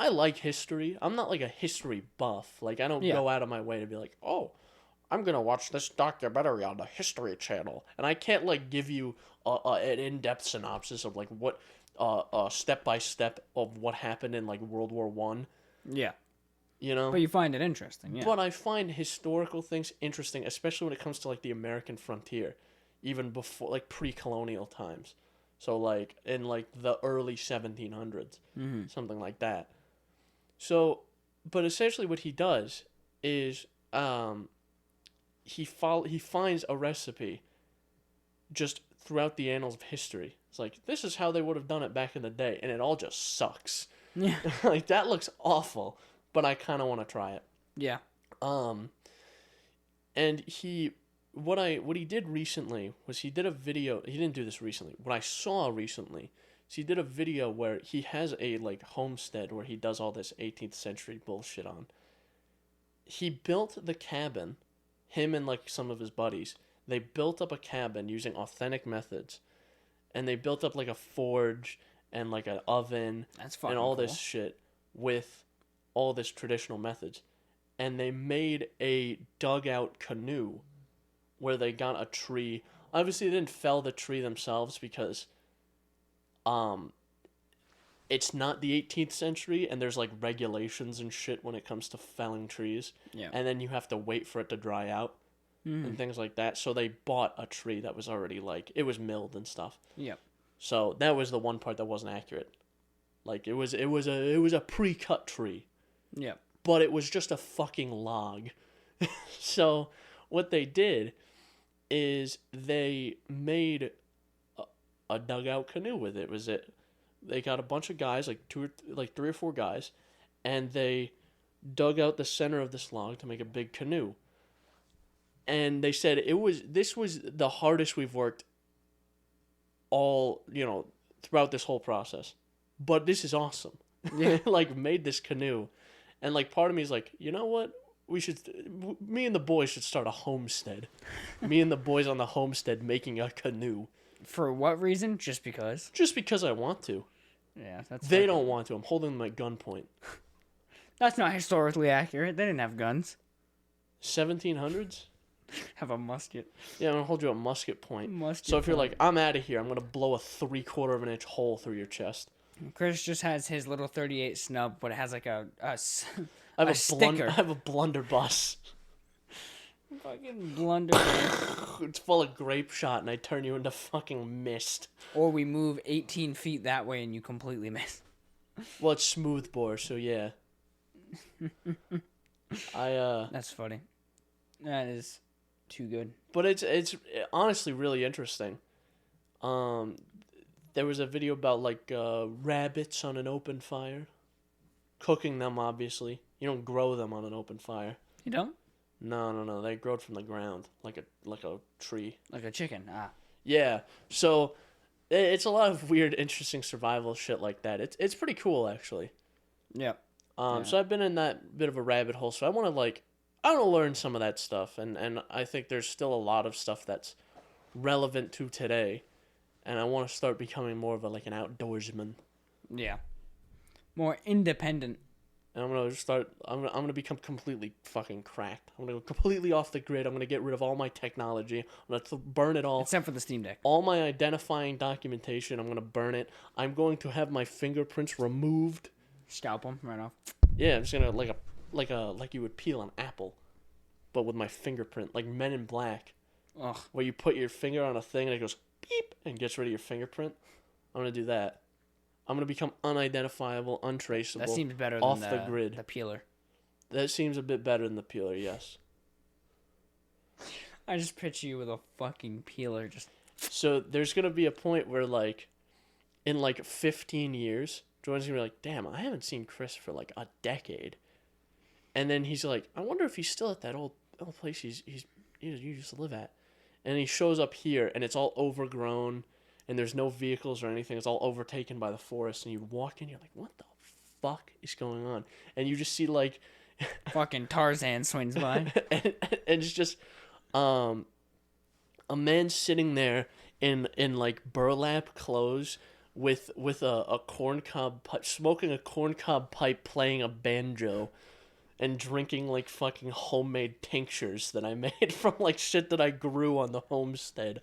like history. I'm not a history buff. I don't go out of my way to be like, oh, I'm gonna watch this documentary on the History Channel, and I can't give you an in-depth synopsis of what step by step of what happened in World War I. Yeah. You know? But you find it interesting, yeah. But I find historical things interesting, especially when it comes to the American frontier, even before pre-colonial times. So in the early 1700s, something like that. So, but essentially what he does is he finds a recipe just throughout the annals of history. It's this is how they would have done it back in the day, and it all just sucks. Yeah. That looks awful, but I kind of want to try it. Yeah. And what he did recently was he did a video. He didn't do this recently. What I saw recently is he did a video where he has a homestead where he does all this 18th century bullshit on. He built the cabin, him and some of his buddies. They built up a cabin using authentic methods, and they built up a forge and an oven and all this shit with all this traditional methods. And they made a dugout canoe where they got a tree. Obviously, they didn't fell the tree themselves because it's not the 18th century, and there's regulations and shit when it comes to felling trees. Yeah. And then you have to wait for it to dry out and things like that. So they bought a tree that was already it was milled and stuff. Yeah. So that was the one part that wasn't accurate. It was a pre-cut tree. Yeah. But it was just a fucking log. So what they did is they made a dugout canoe with it. They got a bunch of guys, three or four guys, and they dug out the center of this log to make a big canoe. And they said this was the hardest we've worked throughout this whole process. But this is awesome. Yeah. Made this canoe. And part of me is you know what? Me and the boys should start a homestead. Me and the boys on the homestead making a canoe. For what reason? Just because? Just because I want to. Yeah, They don't want to. I'm holding them at gunpoint. That's not historically accurate. They didn't have guns. 1700s? Have a musket. Yeah, I'm going to hold you at musket point. So if you're I'm out of here, I'm going to blow a 3/4 of an inch hole through your chest. Chris just has his little 38 snub, but it has a sticker. I have a blunderbuss. Fucking blunderbuss. It's full of grape shot, and I turn you into fucking mist. Or we move 18 feet that way, and you completely miss. Well, it's smoothbore, so yeah. That's funny. That is too good. But it's honestly really interesting. There was a video about rabbits on an open fire. Cooking them, obviously. You don't grow them on an open fire. You don't? No. They grow from the ground, like a tree. Like a chicken. Ah. Yeah. So it's a lot of weird, interesting survival shit like that. It's pretty cool, actually. Yeah. So I've been in that bit of a rabbit hole. So I want to learn some of that stuff, and I think there's still a lot of stuff that's relevant to today, and I want to start becoming more of an outdoorsman. Yeah. More independent. And I'm gonna start. I'm gonna become completely fucking cracked. I'm gonna go completely off the grid. I'm gonna get rid of all my technology. I'm gonna burn it all. Except for the Steam Deck. All my identifying documentation. I'm gonna burn it. I'm going to have my fingerprints removed. Scalp them right off. Yeah, I'm just gonna like you would peel an apple, but with my fingerprint, like Men in Black. Ugh. Where you put your finger on a thing and it goes beep and gets rid of your fingerprint. I'm gonna do that. I'm gonna become unidentifiable, untraceable. That seems better off than the grid. The peeler. That seems a bit better than the peeler, yes. I just picture you with a fucking peeler just... So there's going to be a point where, like, in, like, 15 years, Jordan's going to be like, damn, I haven't seen Chris for, like, a decade. And then he's like, I wonder if he's still at that old place you used to live at. And he shows up here, and it's all overgrown, and there's no vehicles or anything. It's all overtaken by the forest, and you walk in, you're like, what the fuck is going on? And you just see, like... fucking Tarzan swings by. and it's just a man sitting there in like burlap clothes with a corncob pipe, smoking a corncob pipe, playing a banjo, and drinking like fucking homemade tinctures that I made from like shit that I grew on the homestead.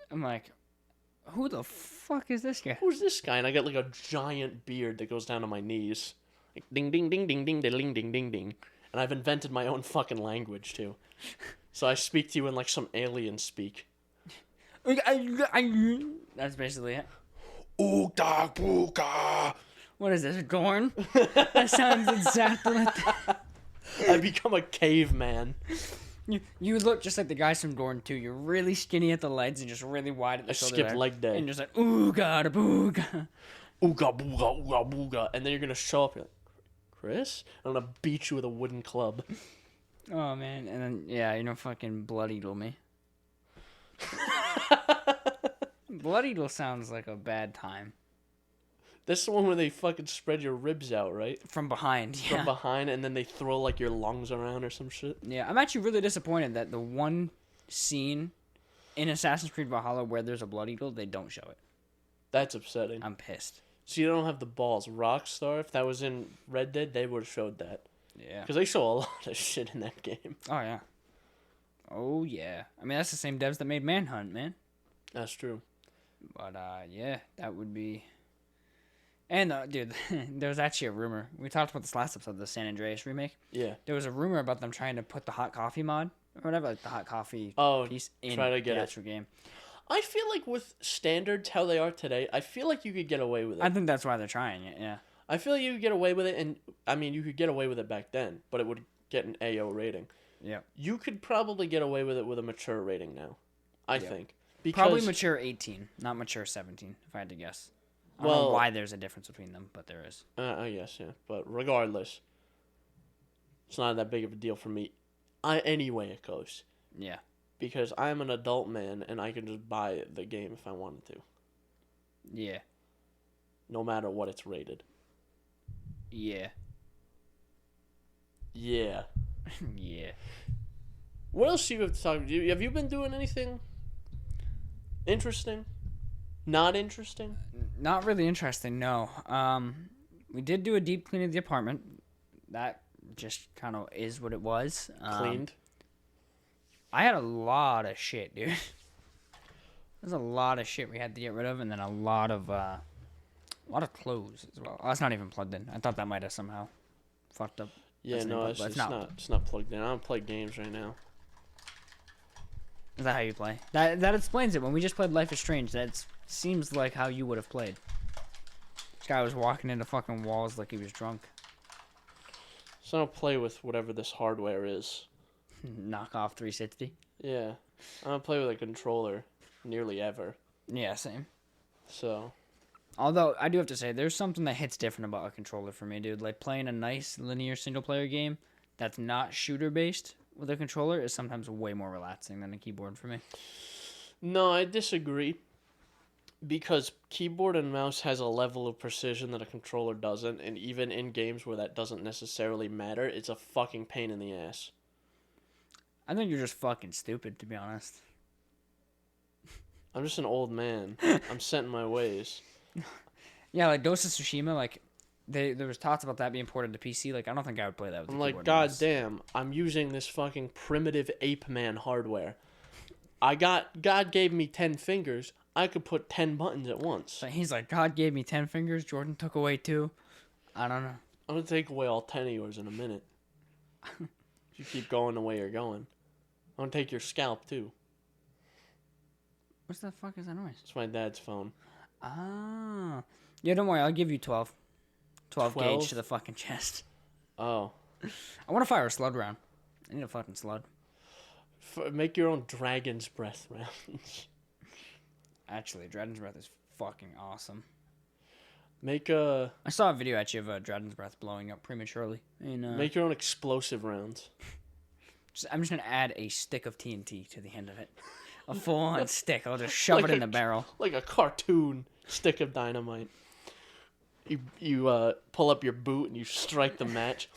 I'm like, who the fuck is this guy? Who's this guy? And I got like a giant beard that goes down to my knees. Like, ding, ding, ding, ding, ding, ding, ding, ding, ding. And I've invented my own fucking language, too. So I speak to you in, like, some alien speak. That's basically it. Ooga booga. What is this, Dorn? That sounds exactly like that. I become a caveman. You look just like the guys from Dorn, too. You're really skinny at the legs and just really wide at the shoulder. I skipped leg day. And just like, ooga booga. Ooga booga, ooga booga. And then you're going to show up, you're like, Chris? I'm gonna beat you with a wooden club. Oh, man. And then, yeah, you're gonna fucking Blood Eagle me. Blood Eagle sounds like a bad time. That's the one where they fucking spread your ribs out, right? From behind, yeah. From behind, and then they throw, like, your lungs around or some shit. Yeah, I'm actually really disappointed that the one scene in Assassin's Creed Valhalla where there's a Blood Eagle, they don't show it. That's upsetting. I'm pissed. So you don't have the balls. Rockstar, if that was in Red Dead, they would have showed that. Yeah. Because they show a lot of shit in that game. Oh, yeah. Oh, yeah. I mean, that's the same devs that made Manhunt, man. That's true. But, yeah, that would be... And, dude, there was actually a rumor. We talked about this last episode, the San Andreas remake. Yeah. There was a rumor about them trying to put the hot coffee mod, or whatever, like the hot coffee piece in try to get the actual game. I feel like with standards how they are today, I feel like you could get away with it. I think that's why they're trying it, yeah. I feel like you could get away with it, and I mean, you could get away with it back then, but it would get an AO rating. Yeah. You could probably get away with it with a mature rating now, I think. Because, probably mature 18, not mature 17, if I had to guess. I don't know why there's a difference between them, but there is. I guess, yeah. But regardless, it's not that big of a deal for me. Any way it goes. Yeah. Because I'm an adult man, and I can just buy the game if I wanted to. Yeah. No matter what it's rated. Yeah. Yeah. Yeah. What else do you have to talk about? Have you been doing anything interesting? Not interesting? Not really interesting, no. We did do a deep clean of the apartment. That just kind of is what it was. Cleaned? I had a lot of shit, dude. There's a lot of shit we had to get rid of, and then a lot of clothes as well. Oh, that's not even plugged in. I thought that might have somehow fucked up. Yeah, no, it's not plugged in. I don't play games right now. Is that how you play? That explains it. When we just played Life is Strange, that seems like how you would have played. This guy was walking into fucking walls like he was drunk. So I don't play with whatever this hardware is. Knockoff 360. Yeah. I don't play with a controller nearly ever. Yeah, same. So. Although, I do have to say, there's something that hits different about a controller for me, dude. Like, playing a nice linear single-player game that's not shooter-based with a controller is sometimes way more relaxing than a keyboard for me. No, I disagree. Because keyboard and mouse has a level of precision that a controller doesn't, and even in games where that doesn't necessarily matter, it's a fucking pain in the ass. I think you're just fucking stupid, to be honest. I'm just an old man. I'm set in my ways. Yeah, like Ghost of Tsushima, like, there was talks about that being ported to PC. Like, I don't think I would play that with I'm the like, keyboard God and mouse. damn, I'm using this fucking primitive ape man hardware. God gave me 10 fingers. I could put 10 buttons at once. So he's like, God gave me 10 fingers. Jordan took away 2. I don't know. I'm going to take away all 10 of yours in a minute. If you keep going the way you're going. I'm going to take your scalp, too. What the fuck is that noise? It's my dad's phone. Ah. Yeah, don't worry. I'll give you 12. 12 gauge to the fucking chest. Oh. I want to fire a slud round. I need a fucking slud. Make your own dragon's breath rounds. Actually, Dragon's Breath is fucking awesome. I saw a video actually of Dragon's Breath blowing up prematurely. Make your own explosive rounds. I'm just going to add a stick of TNT to the end of it. A full-on stick. I'll just shove it in the barrel. Like a cartoon stick of dynamite. You pull up your boot and you strike the match.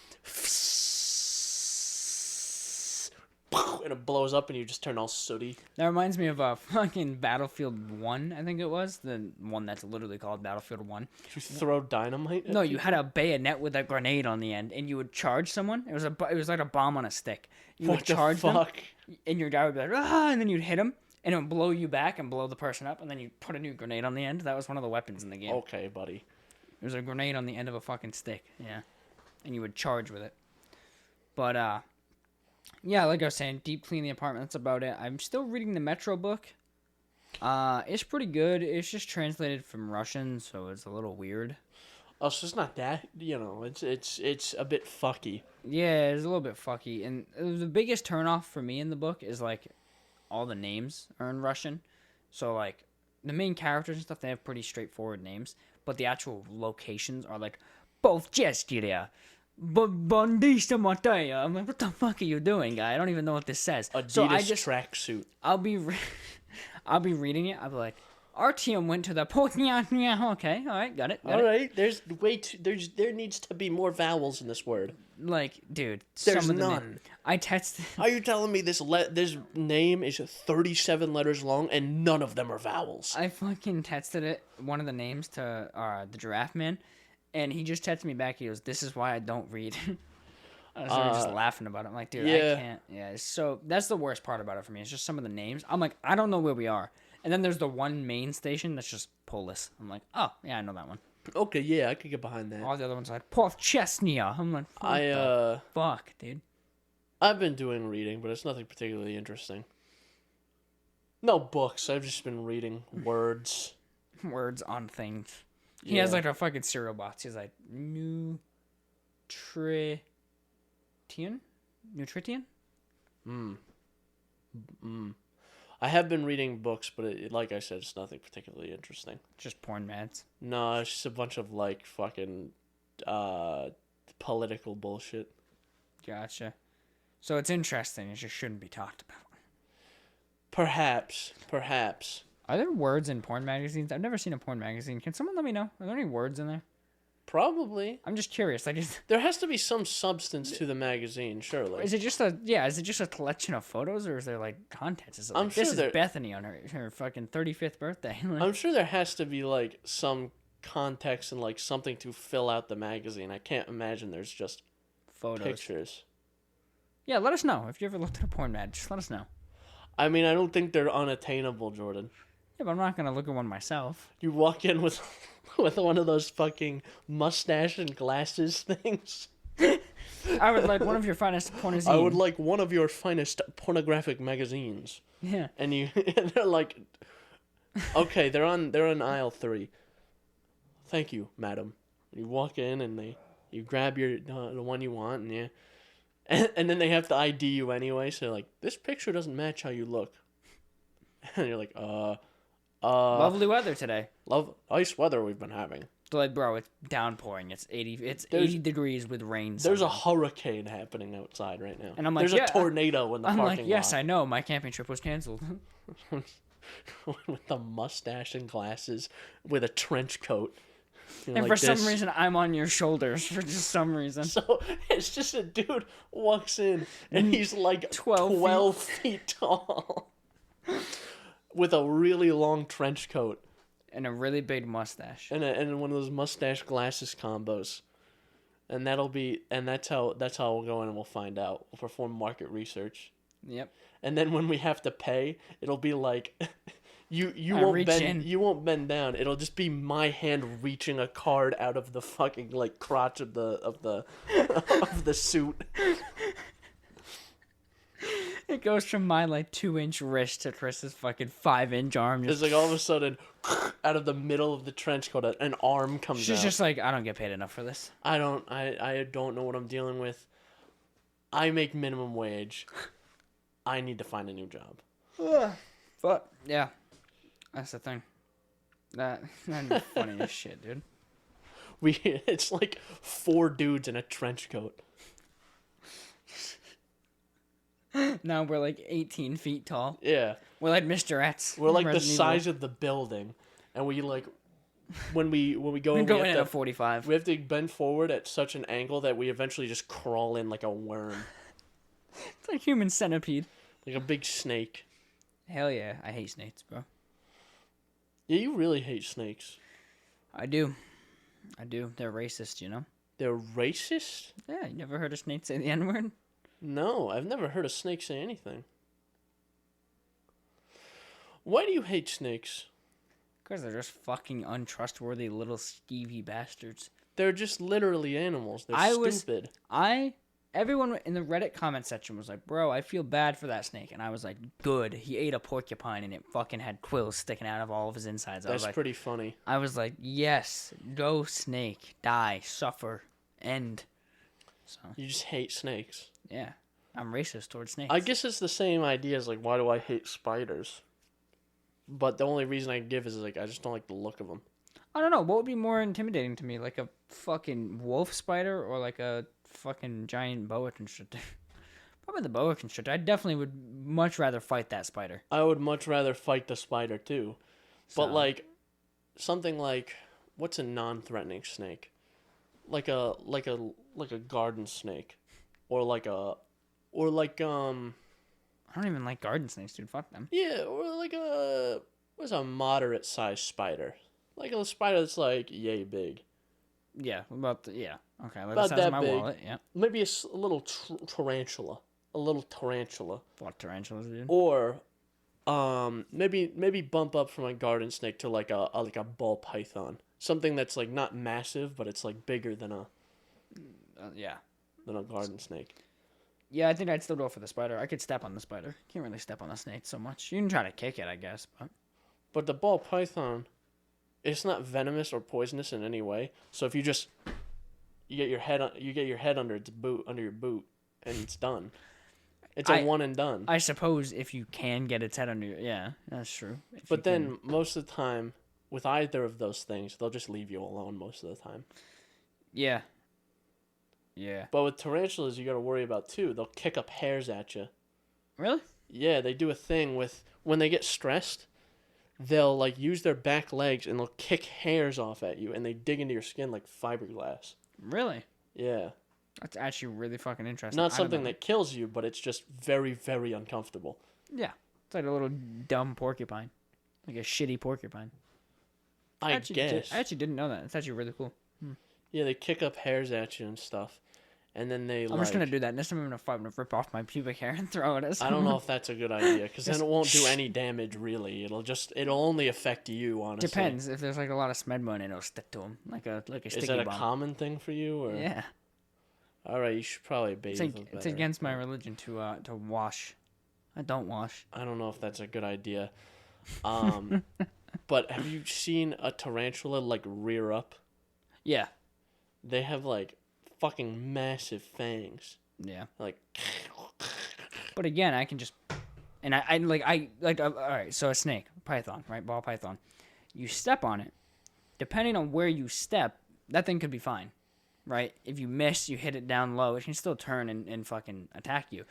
And it blows up and you just turn all sooty. That reminds me of fucking Battlefield 1, I think it was. The one that's literally called Battlefield 1. Did you throw dynamite at No, people? you had a bayonet with a grenade on the end, and you would charge someone. It was like a bomb on a stick. You would charge them, and your guy would be like, ah, and then you'd hit him, and it would blow you back and blow the person up, and then you'd put a new grenade on the end. That was one of the weapons in the game. Okay, buddy. There was a grenade on the end of a fucking stick, yeah. And you would charge with it. But, yeah, like I was saying, deep clean the apartment. That's about it. I'm still reading the Metro book. It's pretty good. It's just translated from Russian, so it's a little weird. Oh, so it's not that, it's a bit fucky. Yeah, it's a little bit fucky. And the biggest turnoff for me in the book is, like, all the names are in Russian. So, like, the main characters and stuff, they have pretty straightforward names. But the actual locations are, like, Povchestia. Bondista Mataya. I'm like, what the fuck are you doing, guy? I don't even know what this says. Adidas tracksuit. I'll be reading it. I'll be like, Artyom went to the okay, all right, got it. All right, there needs to be more vowels in this word. Like, dude, there's none. I texted. Are you telling me this name is 37 letters long and none of them are vowels? I fucking texted one of the names to the Giraffe Man. And he just texted me back. He goes, "This is why I don't read." I was just laughing about it. I'm like, dude, I can't. Yeah, so that's the worst part about it for me. It's just some of the names. I'm like, I don't know where we are. And then there's the one main station that's just Polis. I'm like, oh, yeah, I know that one. Okay, yeah, I could get behind that. All the other ones are like, Povchesnia. I'm like, what the fuck, dude? I've been doing reading, but it's nothing particularly interesting. No books. I've just been reading words. Words on things. He has like a fucking cereal box. He's like, Nutritian? I have been reading books, but like I said, it's nothing particularly interesting. Just porn mads. No, it's just a bunch of like fucking political bullshit. Gotcha. So it's interesting. It just shouldn't be talked about. Perhaps. Are there words in porn magazines? I've never seen a porn magazine. Can someone let me know? Are there any words in there? Probably. I'm just curious. There has to be some substance to the magazine, surely. Is it just a collection of photos, or is there like content? Is it like, this is Bethany on her fucking 35th birthday? I'm sure there has to be like some context and like something to fill out the magazine. I can't imagine there's just photos. Pictures. Yeah, let us know if you ever looked at a porn mag. Just let us know. I mean, I don't think they're unattainable, Jordan. Yeah, but I'm not gonna look at one myself. You walk in with one of those fucking mustache and glasses things. I would like one of your finest pornozines. I would like one of your finest pornographic magazines. Yeah. And they're like, okay, they're on aisle 3. Thank you, madam. You walk in and you grab the one you want and then they have to ID you anyway. So they're like, this picture doesn't match how you look. And you're like, lovely weather today. Nice weather we've been having. So like, bro, it's downpouring. It's 80 degrees with rain. There's a hurricane happening outside right now. And I'm like, there's a tornado in the parking lot. I'm like, yes, I know. My camping trip was canceled. With the mustache and glasses, with a trench coat. And for some reason, I'm on your shoulders. For just some reason. So it's just a dude walks in and he's like 12 feet tall. With a really long trench coat. And a really big mustache. And one of those mustache glasses combos. And that's how we'll go in and we'll find out. We'll perform market research. Yep. And then when we have to pay, it'll be like you won't bend down. It'll just be my hand reaching a card out of the fucking like crotch of the of the suit. It goes from my like 2-inch wrist to Chris's fucking 5-inch arm. It's like all of a sudden, out of the middle of the trench coat, an arm comes out. She's just like, I don't get paid enough for this. I don't know what I'm dealing with. I make minimum wage. I need to find a new job. But yeah, that's the thing. That'd be funny as shit, dude. It's like 4 dudes in a trench coat. Now we're like 18 feet tall. Yeah. We're like Mr. X. We're like the size of the building. And we like, when we go in, in at 45. We have to bend forward at such an angle that we eventually just crawl in like a worm. It's like human centipede. Like a big snake. Hell yeah. I hate snakes, bro. Yeah, you really hate snakes. I do. They're racist, you know? They're racist? Yeah, you never heard a snake say the N-word? No, I've never heard a snake say anything. Why do you hate snakes? Because they're just fucking untrustworthy little skeevy bastards. They're just literally animals. They're stupid. Everyone in the Reddit comment section was like, bro, I feel bad for that snake. And I was like, good. He ate a porcupine and it fucking had quills sticking out of all of his insides. That's pretty funny. I was like, yes, go snake. Die. Suffer. End. So you just hate snakes. Yeah. I'm racist towards snakes. I guess it's the same idea as like, why do I hate spiders? But the only reason I give is like, I just don't like the look of them. I don't know. What would be more intimidating to me? Like a fucking wolf spider or like a fucking giant boa constrictor? Probably the boa constrictor. I definitely would much rather fight that spider. I would much rather fight the spider too. So. But like, something like, what's a non-threatening snake? Like a garden snake. Or like I don't even like garden snakes, dude. Fuck them. Yeah, or like what's a moderate sized spider? Like a spider that's like yay big. Yeah, yeah. Okay, like about the size that of my big. wallet, yeah. Maybe a little tarantula. A little tarantula. What tarantulas, dude? Or maybe bump up from a garden snake to like a ball python. Something that's like not massive, but it's like bigger than a than a garden snake. Yeah, I think I'd still go for the spider. I could step on the spider. Can't really step on the snake so much. You can try to kick it, I guess, But the ball python, it's not venomous or poisonous in any way. So if you get your head under your boot, and it's done. It's a one and done. I suppose if you can get its head under your... Yeah, that's true. But then, most of the time, with either of those things, they'll just leave you alone most of the time. Yeah. Yeah. But with tarantulas, you got to worry about, too. They'll kick up hairs at you. Really? Yeah, they do a thing with... When they get stressed, they'll, like, use their back legs, and they'll kick hairs off at you, and they dig into your skin like fiberglass. Really? Yeah. That's actually really fucking interesting. Not something that kills you, but it's just very, very uncomfortable. Yeah. It's like a little dumb porcupine. Like a shitty porcupine. I guess. I actually didn't know that. It's actually really cool. Yeah, they kick up hairs at you and stuff. And then I'm just going to do that. Next time I'm going to rip off my pubic hair and throw it at someone. I don't know if that's a good idea, because then it won't do any damage, really. It'll only affect you, honestly. Depends. If there's like a lot of smegma in it, it'll stick to them. Like a sticky bomb. Is that a common thing for you? Or? Yeah. All right, you should probably bathe. It's against my religion to wash. I don't wash. I don't know if that's a good idea. But have you seen a tarantula like rear up? Yeah. They have like fucking massive fangs. Yeah. Like. But again, I can just, and I all right. So a snake, python, right? Ball python. You step on it. Depending on where you step, that thing could be fine. Right? If you miss, you hit it down low, it can still turn and fucking attack you.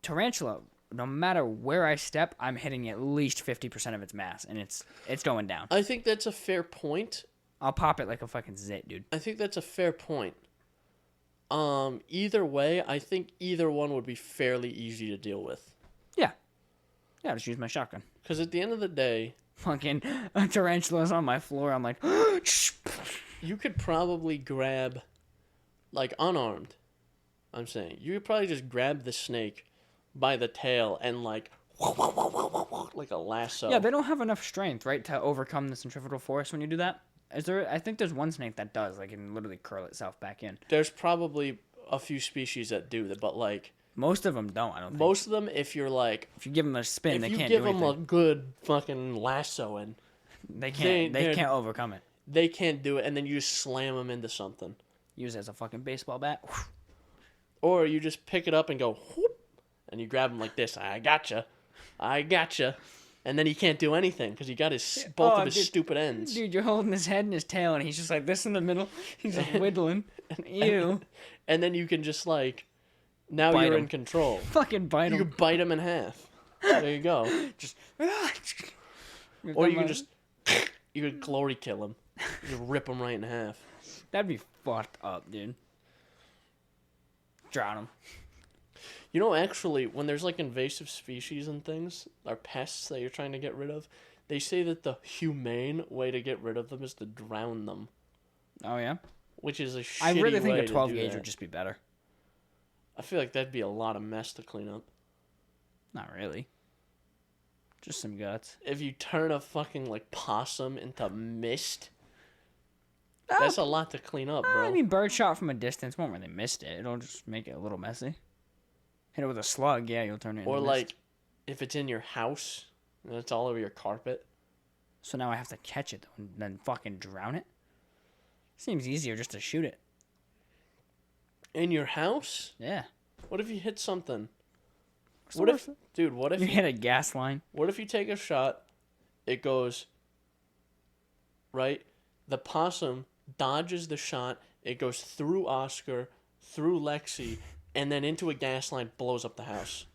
Tarantula, no matter where I step, I'm hitting at least 50% of its mass, and it's going down. I think that's a fair point. I'll pop it like a fucking zit, dude. I think that's a fair point. Either way, I think either one would be fairly easy to deal with. Yeah. Yeah, just use my shotgun. Because at the end of the day, Fucking a tarantula's on my floor. I'm like, You could probably grab, like, unarmed. I'm saying you could probably just grab the snake by the tail and like a lasso. Yeah, they don't have enough strength, right, to overcome the centrifugal force when you do that. Is there? I think there's one snake that does, like, it can literally curl itself back in. There's probably a few species that do that, but like most of them don't. I don't think. Most of them, if you're like, if you give them a spin, they can't do anything. If you give them a good fucking lassoing, they can't. They can't overcome it. They can't do it, and then you just slam them into something. Use it as a fucking baseball bat. Or you just pick it up and go, whoop, and you grab him like this. I gotcha. And then he can't do anything because he got both of his stupid ends. Dude, you're holding his head and his tail, and he's just like this in the middle. He's just whittling. Ew. And then you can just like, now bite you're him. In control. Fucking bite him. You can bite him in half. There you go. Just. Or you can just, you could glory kill him. Just rip him right in half. That'd be fucked up, dude. Drown him. You know, actually, when there's like invasive species and things, or pests that you're trying to get rid of, they say that the humane way to get rid of them is to drown them. Oh, yeah? Which is a shitty I really think way a 12 to do gauge that. would just be better. I feel like that'd be a lot of mess to clean up. Not really. Just some guts. If you turn a fucking like possum into mist, that's a lot to clean up, bro. I mean, birdshot from a distance won't really mist it. It'll just make it a little messy. Hit it with a slug, yeah, you'll turn it into or mist. like, if it's in your house and it's all over your carpet. So now I have to catch it and then fucking drown it? Seems easier just to shoot it. In your house? Yeah. What if you hit something? What if you hit a gas line? What if you take a shot, it goes, right? The possum dodges the shot, it goes through Oscar, through Lexi, and then into a gas line, blows up the house.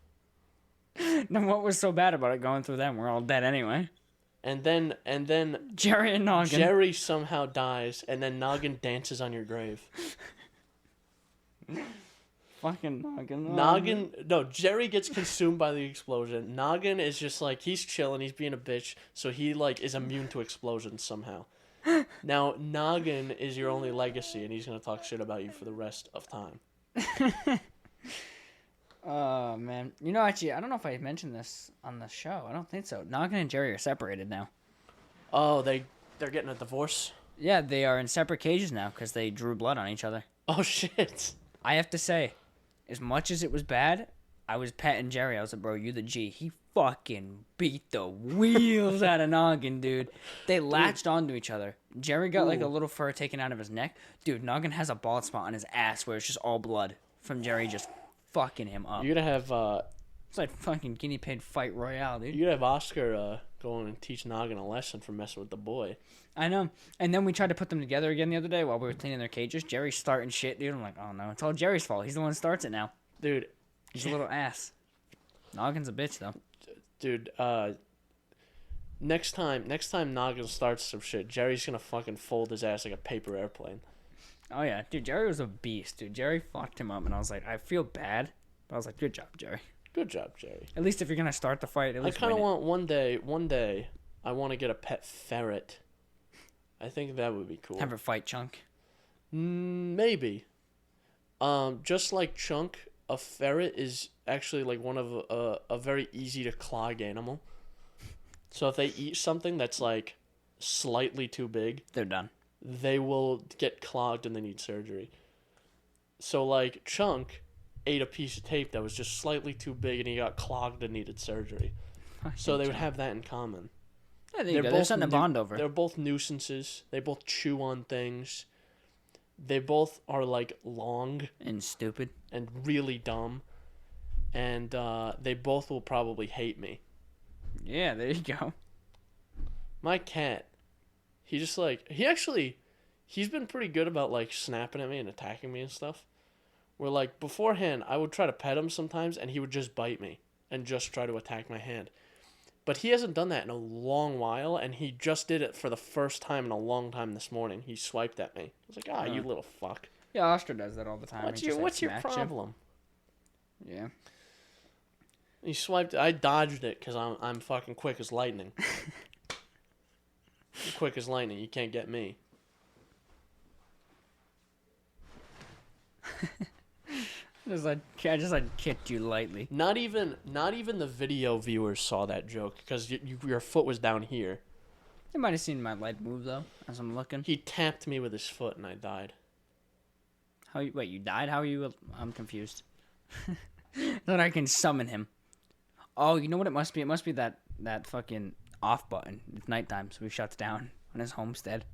Then what was so bad about it going through them? We're all dead anyway. And then Jerry and Noggin. Jerry somehow dies, and then Noggin dances on your grave. Fucking Noggin. No, Jerry gets consumed by the explosion. Noggin is just like, he's chilling, he's being a bitch, so he like is immune to explosions somehow. Now, Noggin is your only legacy, and he's gonna talk shit about you for the rest of time. Oh, man. You know, actually, I don't know if I mentioned this on the show. I don't think so. Noggin and Jerry are separated now. Oh, they're getting a divorce? Yeah, they are in separate cages now because they drew blood on each other. Oh, shit. I have to say, as much as it was bad, I was petting Jerry. I was like, bro, you the G. He fucking beat the wheels out of Noggin, dude. They latched onto each other. Jerry got like a little fur taken out of his neck. Dude, Noggin has a bald spot on his ass where it's just all blood from Jerry just fucking him up. You're gonna have it's like fucking guinea pig fight royale, dude. You're gonna have Oscar go in and teach Noggin a lesson for messing with the boy. I know. And then we tried to put them together again the other day while we were cleaning their cages. Jerry's starting shit, dude. I'm like, oh no, it's all Jerry's fault. He's the one who starts it now. Dude. He's a little ass. Noggin's a bitch though. Dude, next time Noggin starts some shit, Jerry's gonna fucking fold his ass like a paper airplane. Oh yeah, dude, Jerry was a beast, dude. Jerry fucked him up, and I was like, I feel bad, but I was like, good job, Jerry. Good job, Jerry. At least if you're gonna start the fight, at least I kind of want one day, I want to get a pet ferret. I think that would be cool. Have her fight Chunk. Maybe. Just like Chunk, a ferret is actually like one of a very easy to clog animal. So if they eat something that's like slightly too big, they're done. They will get clogged and they need surgery. So like Chunk ate a piece of tape that was just slightly too big and he got clogged and needed surgery. So they would have that in common. Yeah, there you go. There's something to bond over. They're both nuisances. They both chew on things. They both are like long and stupid and really dumb. And they both will probably hate me. Yeah, there you go. My cat, he's been pretty good about like snapping at me and attacking me and stuff. Where like beforehand, I would try to pet him sometimes and he would just bite me and just try to attack my hand. But he hasn't done that in a long while, and he just did it for the first time in a long time this morning. He swiped at me. I was like, you little fuck. Yeah, Oscar does that all the time. What's your problem? Yeah. He swiped. I dodged it because I'm fucking quick as lightning. Quick as lightning. You can't get me. I just kicked you lightly. Not even the video viewers saw that joke because your foot was down here. They might have seen my leg move though as I'm looking. He tapped me with his foot and I died. Wait, you died? How are you? I'm confused. Then I can summon him. Oh, you know what it must be? It must be that fucking off button. It's nighttime, so he shuts down on his homestead.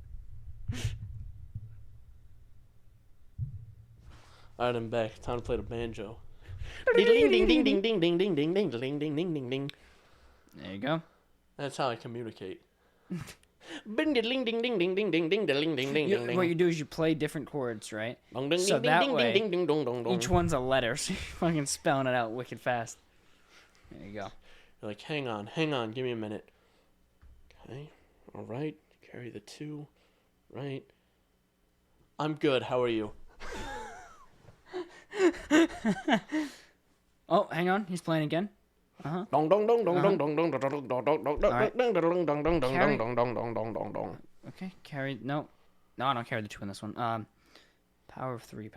Alright, I'm back. Time to play the banjo. Ding ding ding ding ding ding ding ding ding ding ding ding ding ding ding. There you go. That's how I communicate. Ding ding ding ding ding ding ding ding ding ding ding. What you do is you play different chords, right? So that way, each one's a letter, so you're fucking spelling it out wicked fast. There you go. You're like, hang on, give me a minute. Okay, all right. Carry the 2, right? I'm good. How are you? Oh, hang on. He's playing again. Uh-huh. Dong dong dong dong dong dong dong dong dong dong dong dong dong. Okay, carry. No, I don't carry the 2 in this one. Power of 3.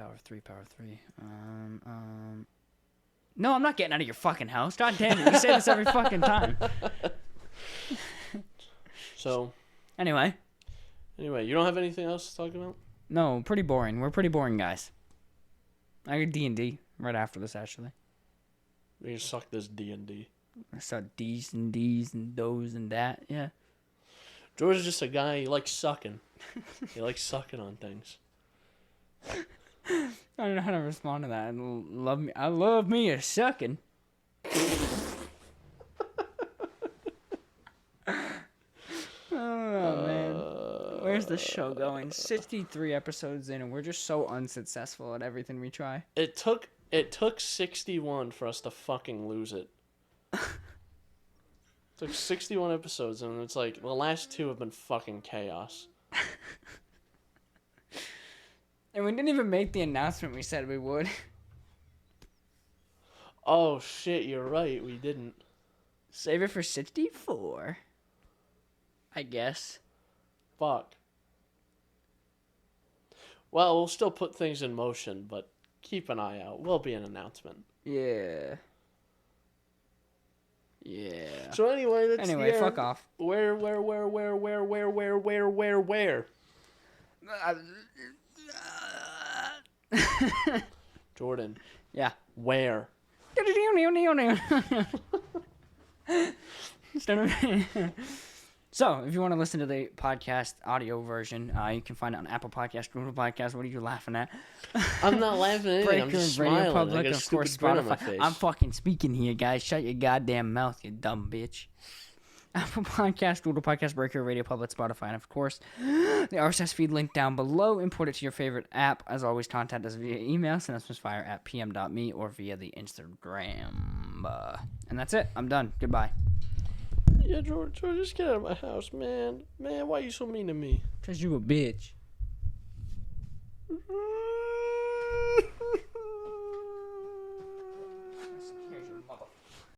No, I'm not getting out of your fucking house. God damn it! You say this every fucking time. So. Anyway, you don't have anything else to talk about? No, pretty boring. We're pretty boring guys. I got D&D right after this, actually. We can suck this D&D. I saw D's and D's and those and that, yeah. George is just a guy, he likes sucking. He likes sucking on things. I don't know how to respond to that. I love me a sucking. Oh, man. Where's the show going? 63 episodes in, and we're just so unsuccessful at everything we try. It took 61 for us to fucking lose it. It took 61 episodes, and it's like, the last 2 have been fucking chaos. And we didn't even make the announcement we said we would. Oh, shit, you're right, we didn't. Save it for 64. I guess. Fuck. Well, we'll still put things in motion, but keep an eye out. Will be an announcement. Yeah. So anyway, fuck off. Where? Jordan. Yeah. Where? So, if you want to listen to the podcast audio version, you can find it on Apple Podcast, Google Podcast. What are you laughing at? I'm not laughing at anything. I'm just smiling. Radio Public, I got a of course, stupid grin on my Spotify. face. I'm fucking speaking here, guys. Shut your goddamn mouth, you dumb bitch. Apple Podcast, Google Podcast, Breaker, Radio Public, Spotify, and of course, the RSS feed link down below. Import it to your favorite app. As always, contact us via email, synapsemisfire@pm.me, or via the Instagram. And that's it. I'm done. Goodbye. Yeah, George, just get out of my house, man. Man, why are you so mean to me? 'Cause you a bitch.